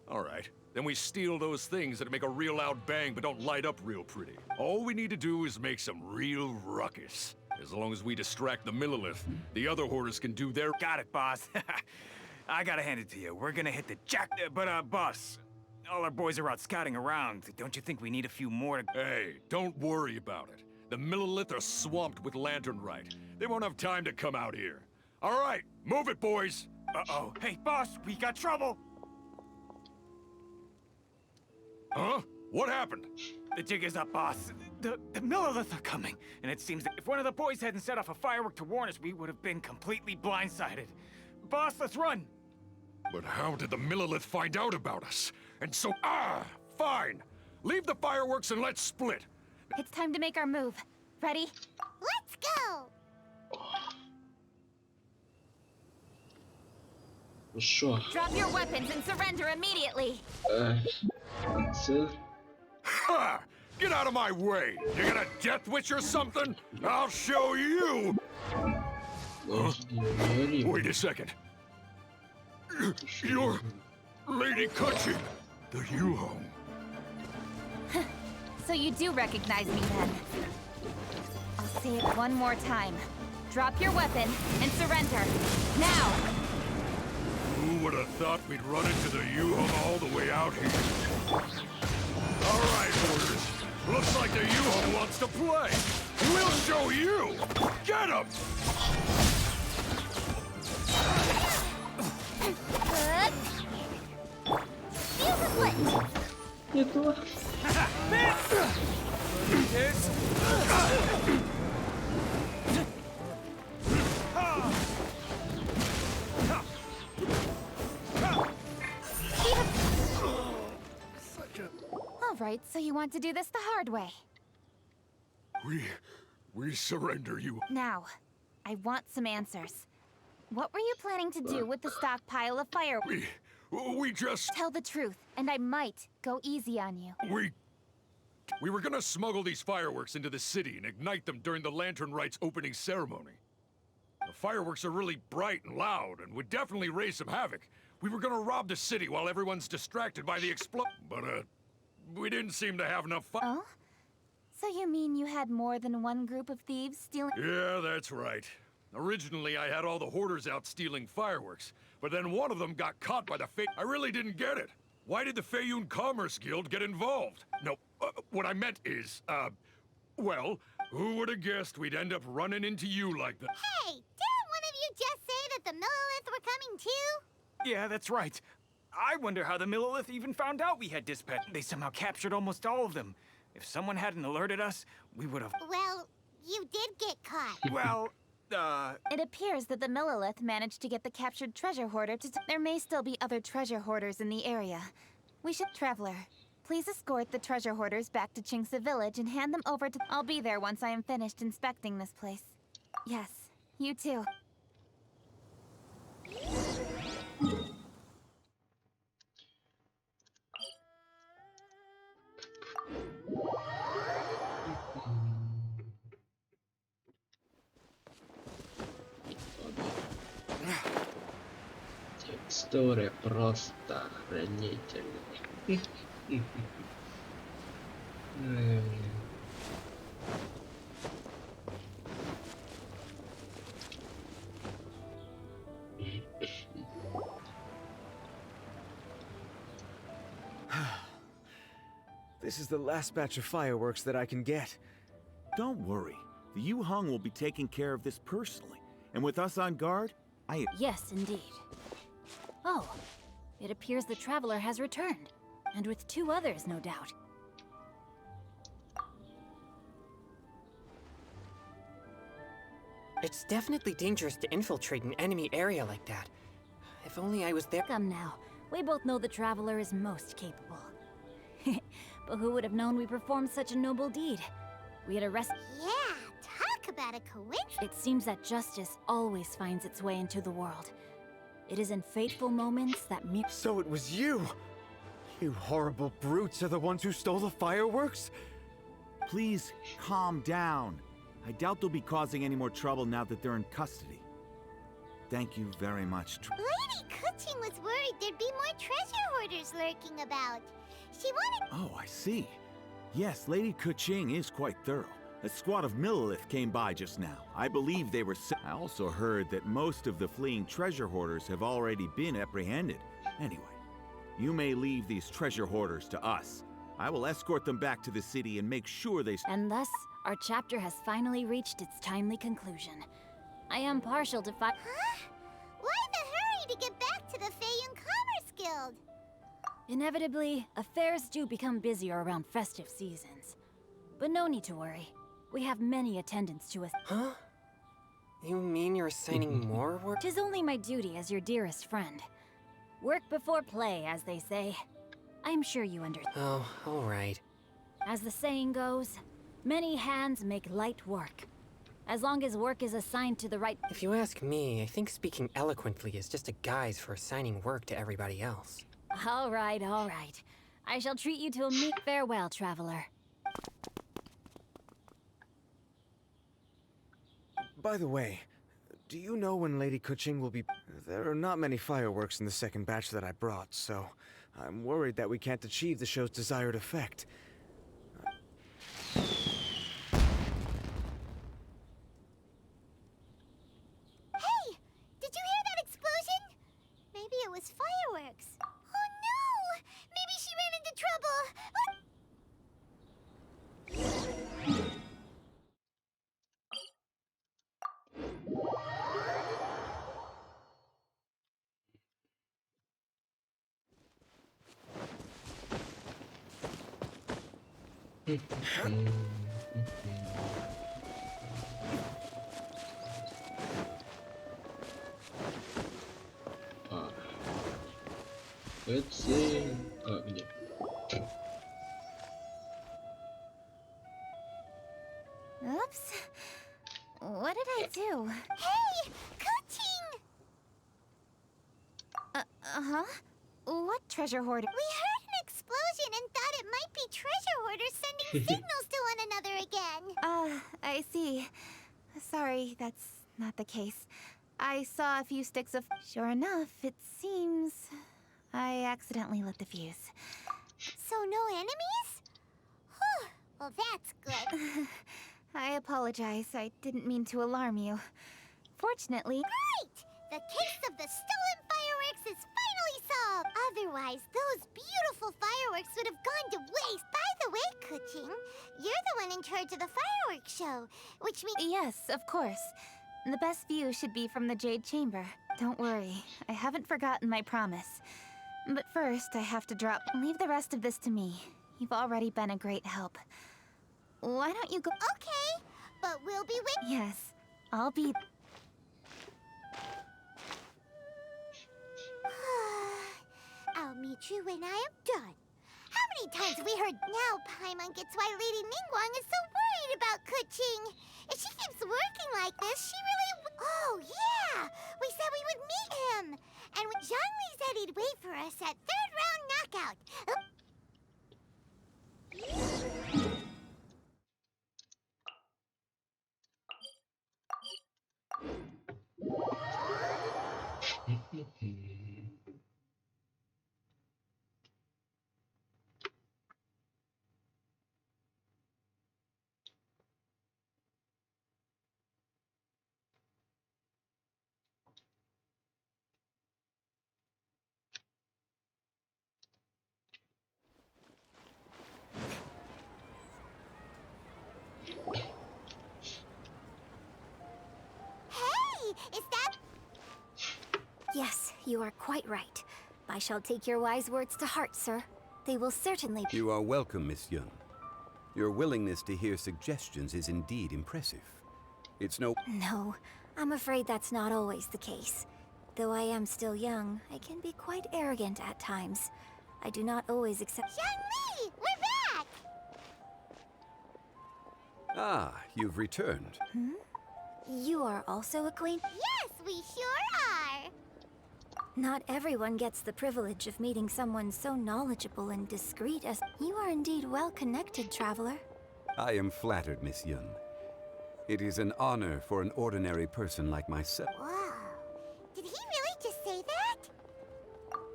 S18: All right. Then we steal those things that make a real loud bang but don't light up real pretty. All we need to do is make some real ruckus. As long as we distract the Millelith, the other hoarders can do their—
S17: Got it, boss. I gotta hand it to you. We're gonna hit the jack— But, boss, all our boys are out scouting around. Don't you think we need a few more to—
S18: Hey, don't worry about it. The Millelith are swamped with lanternite. They won't have time to come out here. All right, move it, boys.
S17: Uh-oh. Hey, boss, we got trouble.
S18: Huh? What happened?
S17: The jig is up, boss. The Millelith are coming. And it seems that if one of the boys hadn't set off a firework to warn us, we would have been completely blindsided. Boss, let's run.
S18: But how did the Millelith find out about us? And so— fine. Leave the fireworks and let's split.
S10: It's time to make our move. Ready?
S5: Let's go!
S1: Хорошо.
S10: Drop your weapons and surrender immediately.
S1: Це...
S18: Ha! Get out of my way! You got a death wish or something? I'll show you! Huh? Wait a second. You're Lady Kutching, the Yuhong.
S10: So you do recognize me then. I'll say it one more time. Drop your weapon and surrender. Now!
S18: Who would have thought we'd run into the Yuhong all the way out here? All right, Hoarders. Looks like the Yuhong wants to play. We'll show you! Get him!
S10: All right, so you want to do this the hard way.
S18: We surrender you.
S10: Now, I want some answers. What were you planning to do with the stockpile of fireworks?
S18: We just...
S10: Tell the truth, and I might go easy on you.
S18: We were gonna smuggle these fireworks into the city and ignite them during the Lantern Rite's opening ceremony. The fireworks are really bright and loud and would definitely raise some havoc. We were gonna rob the city while everyone's distracted by the explosion. But, we didn't seem to have enough
S10: Oh? So you mean you had more than one group of thieves stealing—
S18: Yeah, that's right. Originally, I had all the hoarders out stealing fireworks, but then one of them got caught by the I really didn't get it. Why did the Feiyun Commerce Guild get involved? No, what I meant is, well, who would have guessed we'd end up running into you like that?
S5: Hey, didn't one of you just say that the Millilith were coming too?
S17: Yeah, that's right. I wonder how the Millilith even found out we had dispatched. They somehow captured almost all of them. If someone hadn't alerted us, we would have...
S5: Well, you did get caught.
S17: Well,
S10: It appears that the Millilith managed to get the captured treasure hoarder to— There may still be other treasure hoarders in the area. We should— Traveler, please escort the treasure hoarders back to Chingsa Village and hand them over to— I'll be there once I am finished inspecting this place. Yes, you too.
S1: Текстуры просто охранительные.
S12: This is the last batch of fireworks that I can get.
S19: Don't worry. The Yuhong will be taking care of this personally. And with us on guard,
S14: Yes, indeed. Oh, it appears the Traveler has returned. And with 2 others, no doubt.
S16: It's definitely dangerous to infiltrate an enemy area like that. If only I was there.
S14: Come now. We both know the Traveler is most capable. But who would have known we performed such a noble deed? We had arrested—
S5: Yeah, talk about a coincidence.
S14: It seems that justice always finds its way into the world. It is in fateful moments that
S12: So it was you! You horrible brutes are the ones who stole the fireworks?
S19: Please, calm down. I doubt they'll be causing any more trouble now that they're in custody. Thank you very much.
S5: Lady Kuching was worried there'd be more treasure hoarders lurking about. She wanted—
S19: Oh, I see. Yes, Lady Kuching is quite thorough. A squad of Millilith came by just now. I believe they were I also heard that most of the fleeing treasure hoarders have already been apprehended. Anyway, you may leave these treasure hoarders to us. I will escort them back to the city and make sure they—
S14: And thus, our chapter has finally reached its timely conclusion. I am partial to
S5: Huh? Why the hurry to get back to the Feiyun Commerce Guild?
S14: Inevitably, affairs do become busier around festive seasons. But no need to worry. We have many attendants to us.
S16: Huh? You mean you're assigning more work?
S14: 'Tis only my duty as your dearest friend. Work before play, as they say. I'm sure you understand.
S16: Oh, all right.
S14: As the saying goes, many hands make light work. As long as work is assigned to the right—
S16: If you ask me, I think speaking eloquently is just a guise for assigning work to everybody else.
S14: All right, all right. I shall treat you to a meet. Farewell, traveler.
S12: By the way, do you know when Lady Kuching will be... There are not many fireworks in the second batch that I brought, so I'm worried that we can't achieve the show's desired effect.
S5: Hey! Did you hear that explosion? Maybe it was fireworks. Oh no! Maybe she ran into trouble!
S1: Let's see. Где?
S10: Oops. What did I do?
S5: Hey! Kuching!
S10: Uh-huh. What treasure hoarder?
S5: We heard an explosion and thought it might be treasure hoarders sending signals to one another again.
S10: I see. Sorry, that's not the case. I saw a few sticks of... Sure enough, it seems... I accidentally lit the fuse.
S5: So no enemies? Whew. Well, that's good.
S10: I apologize. I didn't mean to alarm you. Fortunately...
S5: Great! The case of the stolen fireworks is finally solved! Otherwise, those beautiful fireworks would have gone to waste. By the way, Kuching, you're the one in charge of the fireworks show, which means...
S10: Yes, of course. The best view should be from the Jade Chamber. Don't worry, I haven't forgotten my promise. But first, I have to drop... Leave the rest of this to me. You've already been a great help. Why don't you go...
S5: Okay, but we'll be waiting...
S10: Yes, I'll be...
S5: I'll meet you when I am done. How many times have we heard now Paimon gets why Lady Ningguang is so worried about Kuching? If she keeps working like this, she really... Oh, yeah! We said we would meet him! And when Zhongli said he'd wait for us at third round knockout. Is that...
S3: Yes, you are quite right. I shall take your wise words to heart, sir. They will certainly...
S20: You are welcome, Miss Yun. Your willingness to hear suggestions is indeed impressive. It's no...
S3: No, I'm afraid that's not always the case. Though I am still young, I can be quite arrogant at times. I do not always accept...
S5: Zhongli! We're back!
S20: Ah, you've returned.
S3: Hmm? You are also acquainted?
S5: Yes, we sure are!
S3: Not everyone gets the privilege of meeting someone so knowledgeable and discreet as... You are indeed well-connected, traveler.
S20: I am flattered, Miss Yun. It is an honor for an ordinary person like myself.
S5: Wow. Did he really just say that?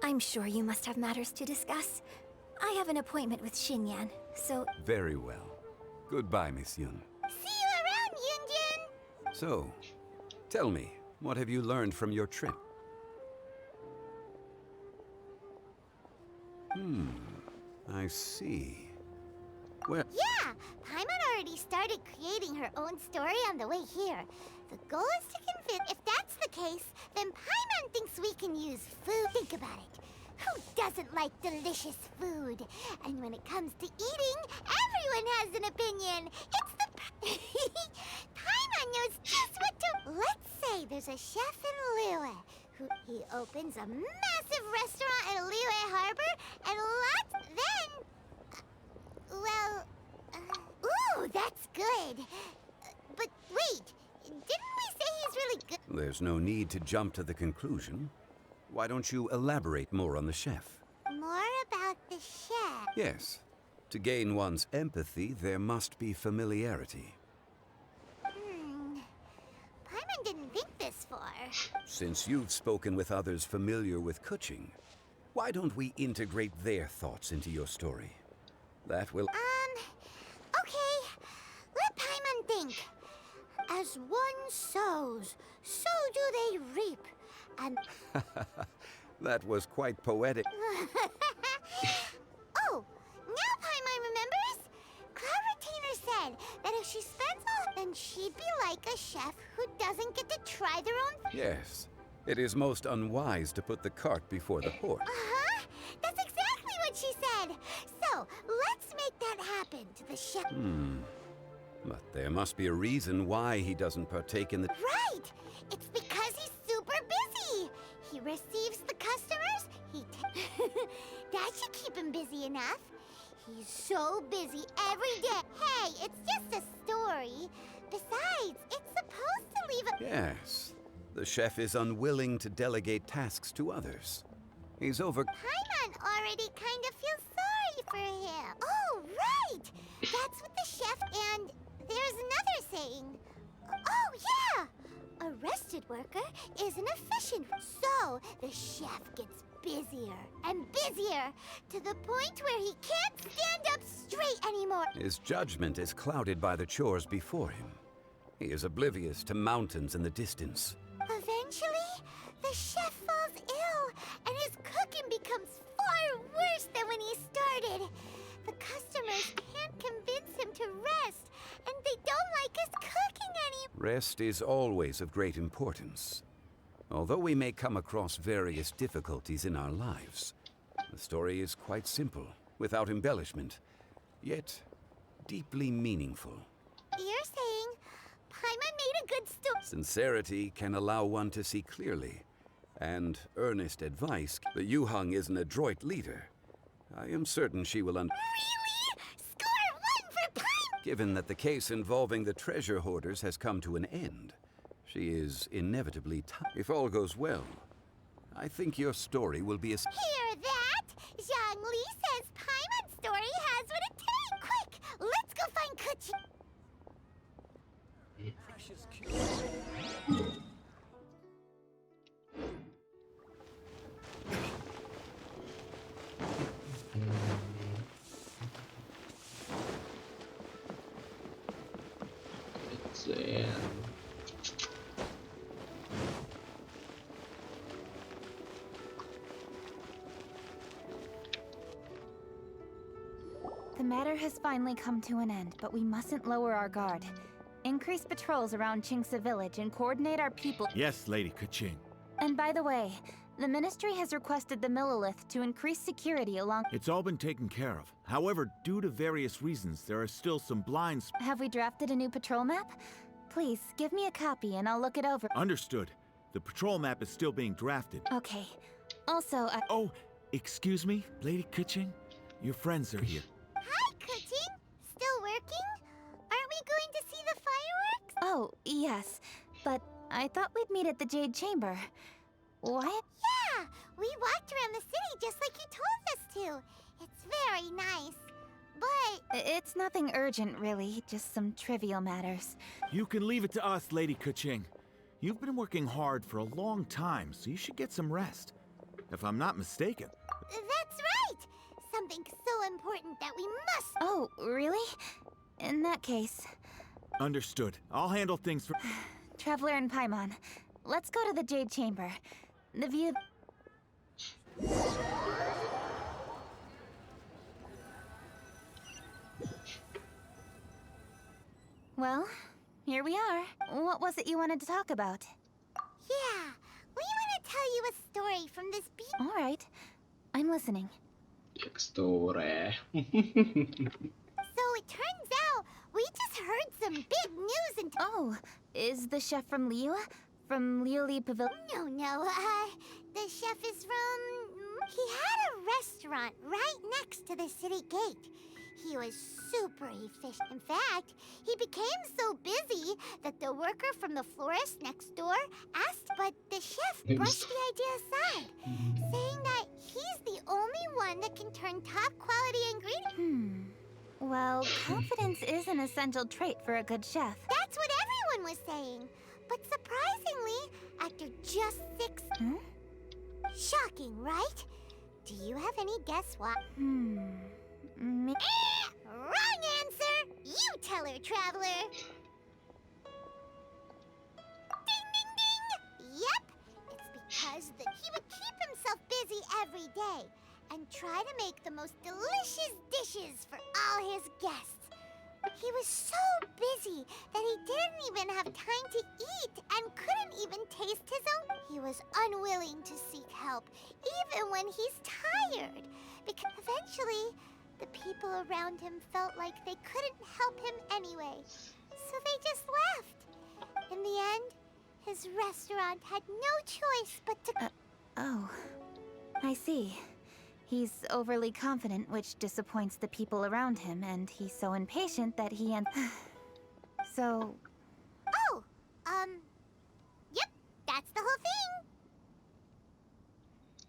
S3: I'm sure you must have matters to discuss. I have an appointment with Xinyan, so...
S20: Very well. Goodbye, Miss Yun.
S5: See you around, Yunjin!
S20: So, tell me, what have you learned from your trip? I see. Well...
S5: Yeah! Paimon already started creating her own story on the way here. The goal is to convince... If that's the case, then Paimon thinks we can use food. Think about it. Who doesn't like delicious food? And when it comes to eating, everyone has an opinion. It's the... Paimon knows just what to... Let's say there's a chef in Liyue. He opens a massive restaurant at Liyue Harbor, and lots... Then... ooh, that's good. But wait, didn't we say he's really good?
S20: There's no need to jump to the conclusion. Why don't you elaborate more on the chef?
S5: More about the chef?
S20: Yes. To gain one's empathy, there must be familiarity. Since you've spoken with others familiar with cooking, why don't we integrate their thoughts into your story? That will...
S5: Okay. Let Paimon think. As one sows, so do they reap. And...
S20: That was quite poetic.
S5: Oh, now Paimon remembers. Cloud Retainer said that if she spends all, then she'd be like a chef who doesn't get to try their own.
S20: Yes, it is most unwise to put the cart before the horse.
S5: Uh-huh. That's exactly what she said. So, let's make that happen to the chef.
S20: But there must be a reason why he doesn't partake in the...
S5: Right! It's because he's super busy. He receives the customers, that should keep him busy enough. He's so busy every day. Hey, it's just a story. Besides, it's supposed to leave a...
S20: Yes, the chef is unwilling to delegate tasks to others. He's over...
S5: Paimon already kind of feels sorry for him. Oh, right! That's what the chef and... There's another saying. Oh, yeah! A rested worker is an efficient. So, the chef gets busier and busier to the point where he can't stand up straight anymore.
S20: His judgment is clouded by the chores before him. He is oblivious to mountains in the distance.
S5: Eventually, the chef falls ill, and his cooking becomes far worse than when he started. The customers can't convince him to rest, and they don't like his cooking anymore.
S20: Rest is always of great importance. Although we may come across various difficulties in our lives, the story is quite simple, without embellishment, yet deeply meaningful.
S5: You're saying Paimon made a good story?
S20: Sincerity can allow one to see clearly, and earnest advice. The Yuhang is an adroit leader. I am certain she will
S5: Really? Score 1 for Paimon!
S20: Given that the case involving the treasure hoarders has come to an end, she is inevitably if all goes well, I think your story will be a...
S5: Hear that? Zhang Li says Paimon's story has what it takes. Quick, let's go find Kuchi.
S12: Precious
S10: The matter has finally come to an end, but we mustn't lower our guard. Increase patrols around Qingsa village and coordinate our people.
S19: Yes, Lady Keqing.
S10: And by the way, the Ministry has requested the Millelith to increase security along...
S19: It's all been taken care of. However, due to various reasons, there are still some blind spots.
S10: Have we drafted a new patrol map? Please, give me a copy and I'll look it over.
S19: Understood. The patrol map is still being drafted.
S10: Okay. Also,
S19: Oh, excuse me, Lady Keqing? Your friends are here.
S5: Hi, Kuchi. Still working? Aren't we going to see the fireworks?
S10: Oh, yes. But I thought we'd meet at the Jade Chamber. What?
S5: Yeah, we walked around the city just like you told us to. It's very nice. But...
S10: It's nothing urgent, really. Just some trivial matters.
S19: You can leave it to us, Lady Keqing. You've been working hard for a long time, so you should get some rest. If I'm not mistaken.
S5: That's right! Something so important that we must...
S10: Oh, really? In that case...
S19: Understood. I'll handle things for...
S10: Traveler and Paimon, let's go to the Jade Chamber. The view... Well, here we are. What was it you wanted to talk about?
S5: Yeah, we want to tell you a story from this beach.
S10: All right, I'm listening.
S1: Story.
S5: So it turns out we just heard some big news and...
S10: Oh, is the chef from Liyue? From Liuli Pavilion?
S5: No, the chef is from... He had a restaurant right next to the city gate. He was super efficient. In fact, he became so busy that the worker from the florist next door asked, but the chef brushed the idea aside, saying that he's the only one that can turn top quality ingredients.
S10: Well, confidence is an essential trait for a good chef.
S5: That's what everyone was saying. But surprisingly, after just 6... Shocking, right? Do you have any guess why? Wrong answer! You tell her, Traveler! Ding, ding, ding! Yep, it's because he would keep himself busy every day and try to make the most delicious dishes for all his guests. He was so busy that he didn't even have time to eat and couldn't even taste his own. He was unwilling to seek help, even when he's tired, because eventually the people around him felt like they couldn't help him anyway, so they just left. In the end, his restaurant had no choice but to...
S10: Oh, I see. He's overly confident, which disappoints the people around him, and he's so impatient that he So...
S5: Oh, yep, that's the whole thing.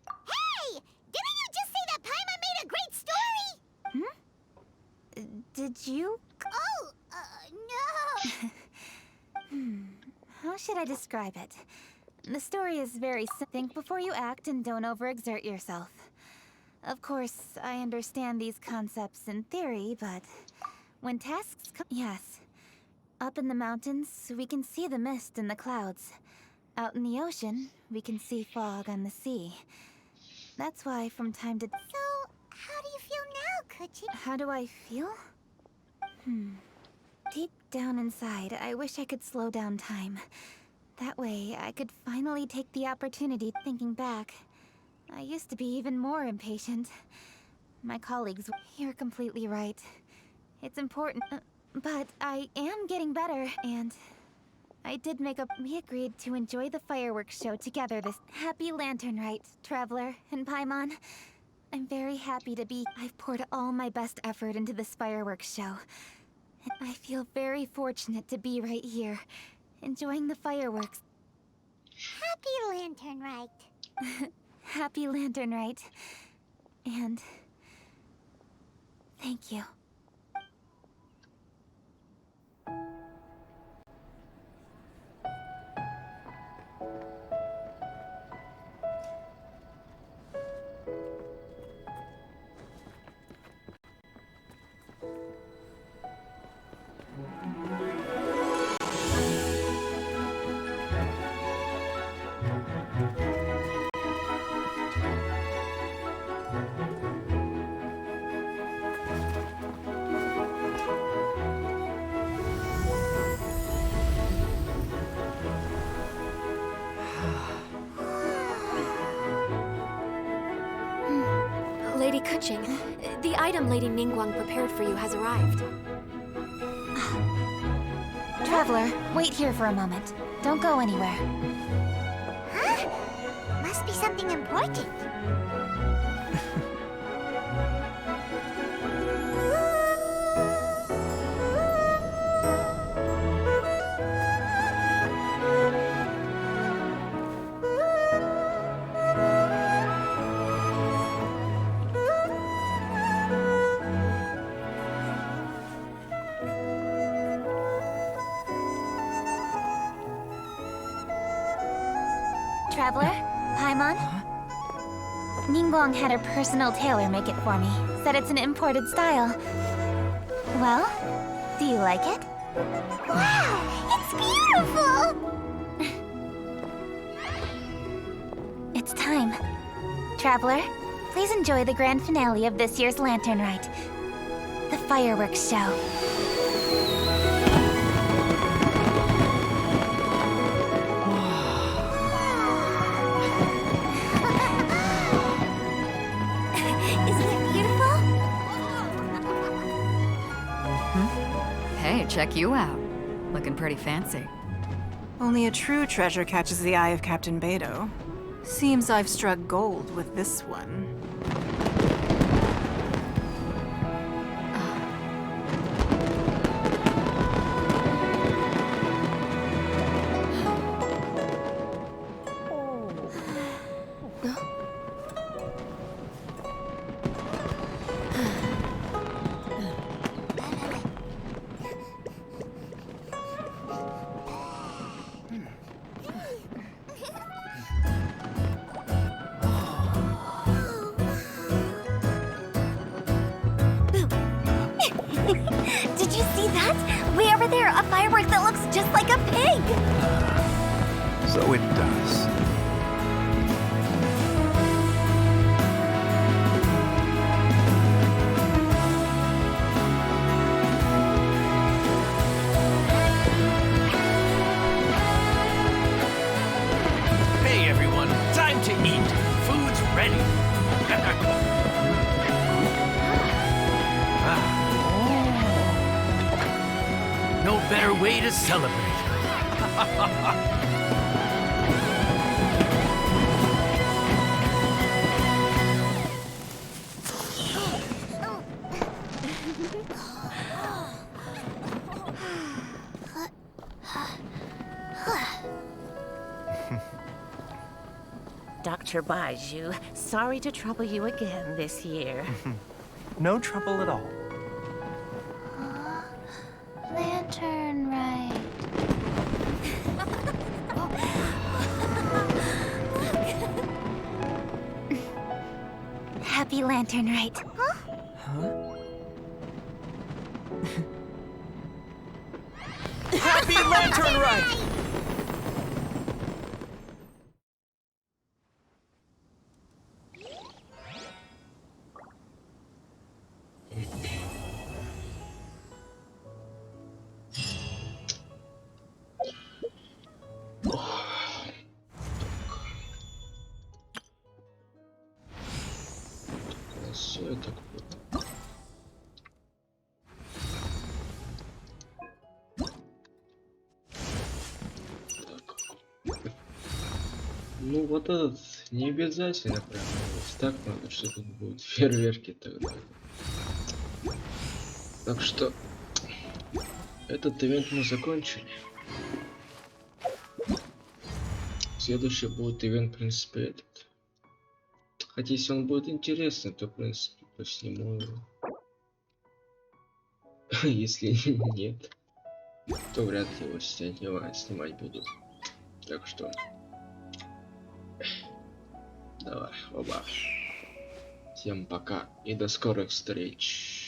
S5: Hey! Didn't you just say that Paimon made a great story?
S10: Did you?
S5: Oh, no!
S10: How should I describe it? The story is very think before you act and don't overexert yourself. Of course, I understand these concepts in theory, but when tasks come... Yes. Up in the mountains, we can see the mist in the clouds. Out in the ocean, we can see fog on the sea. That's why from time to...
S5: So, how do you feel now, Kuchi?
S10: How do I feel? Deep down inside, I wish I could slow down time. That way, I could finally take the opportunity. Thinking back, I used to be even more impatient. My colleagues... You're completely right. It's important, but I am getting better, and I did make up... We agreed to enjoy the fireworks show together this... Happy Lantern Rite, Traveler and Paimon. I'm very happy to be... I've poured all my best effort into this fireworks show. And I feel very fortunate to be right here, enjoying the fireworks.
S5: Happy Lantern Rite.
S10: Happy Lantern Rite. And... thank you.
S7: Lady Kuching, the item Lady Ningguang prepared for you has arrived.
S10: Traveler, wait here for a moment. Don't go anywhere.
S5: Huh? Must be something important.
S10: Traveler? Paimon? Ningguang had her personal tailor make it for me. Said it's an imported style. Well, do you like it?
S5: Wow! It's beautiful!
S10: It's time. Traveler, please enjoy the grand finale of this year's Lantern Rite. The fireworks show.
S2: Hey, check you out. Looking pretty fancy.
S21: Only a true treasure catches the eye of Captain Beidou. Seems I've struck gold with this one.
S3: firework that looks just like a pig!
S20: So it does.
S8: Hey everyone, time to eat. Food's ready. No better way to celebrate.
S22: Dr. Baiju, sorry to trouble you again this year.
S9: No trouble at all.
S10: Lantern Rite. Happy Lantern Rite.
S8: Happy Lantern Rite!
S1: Все так вот. Ну вот этот не обязательно прям так надо, что тут будут фейерверки и так далее. Так что этот ивент мы закончили. Следующий будет ивент, в принципе, этот. Хотя если он будет интересный, то в принципе посниму его. Если нет, то вряд ли его снимать буду. Так что давай, оба. Всем пока и до скорых встреч.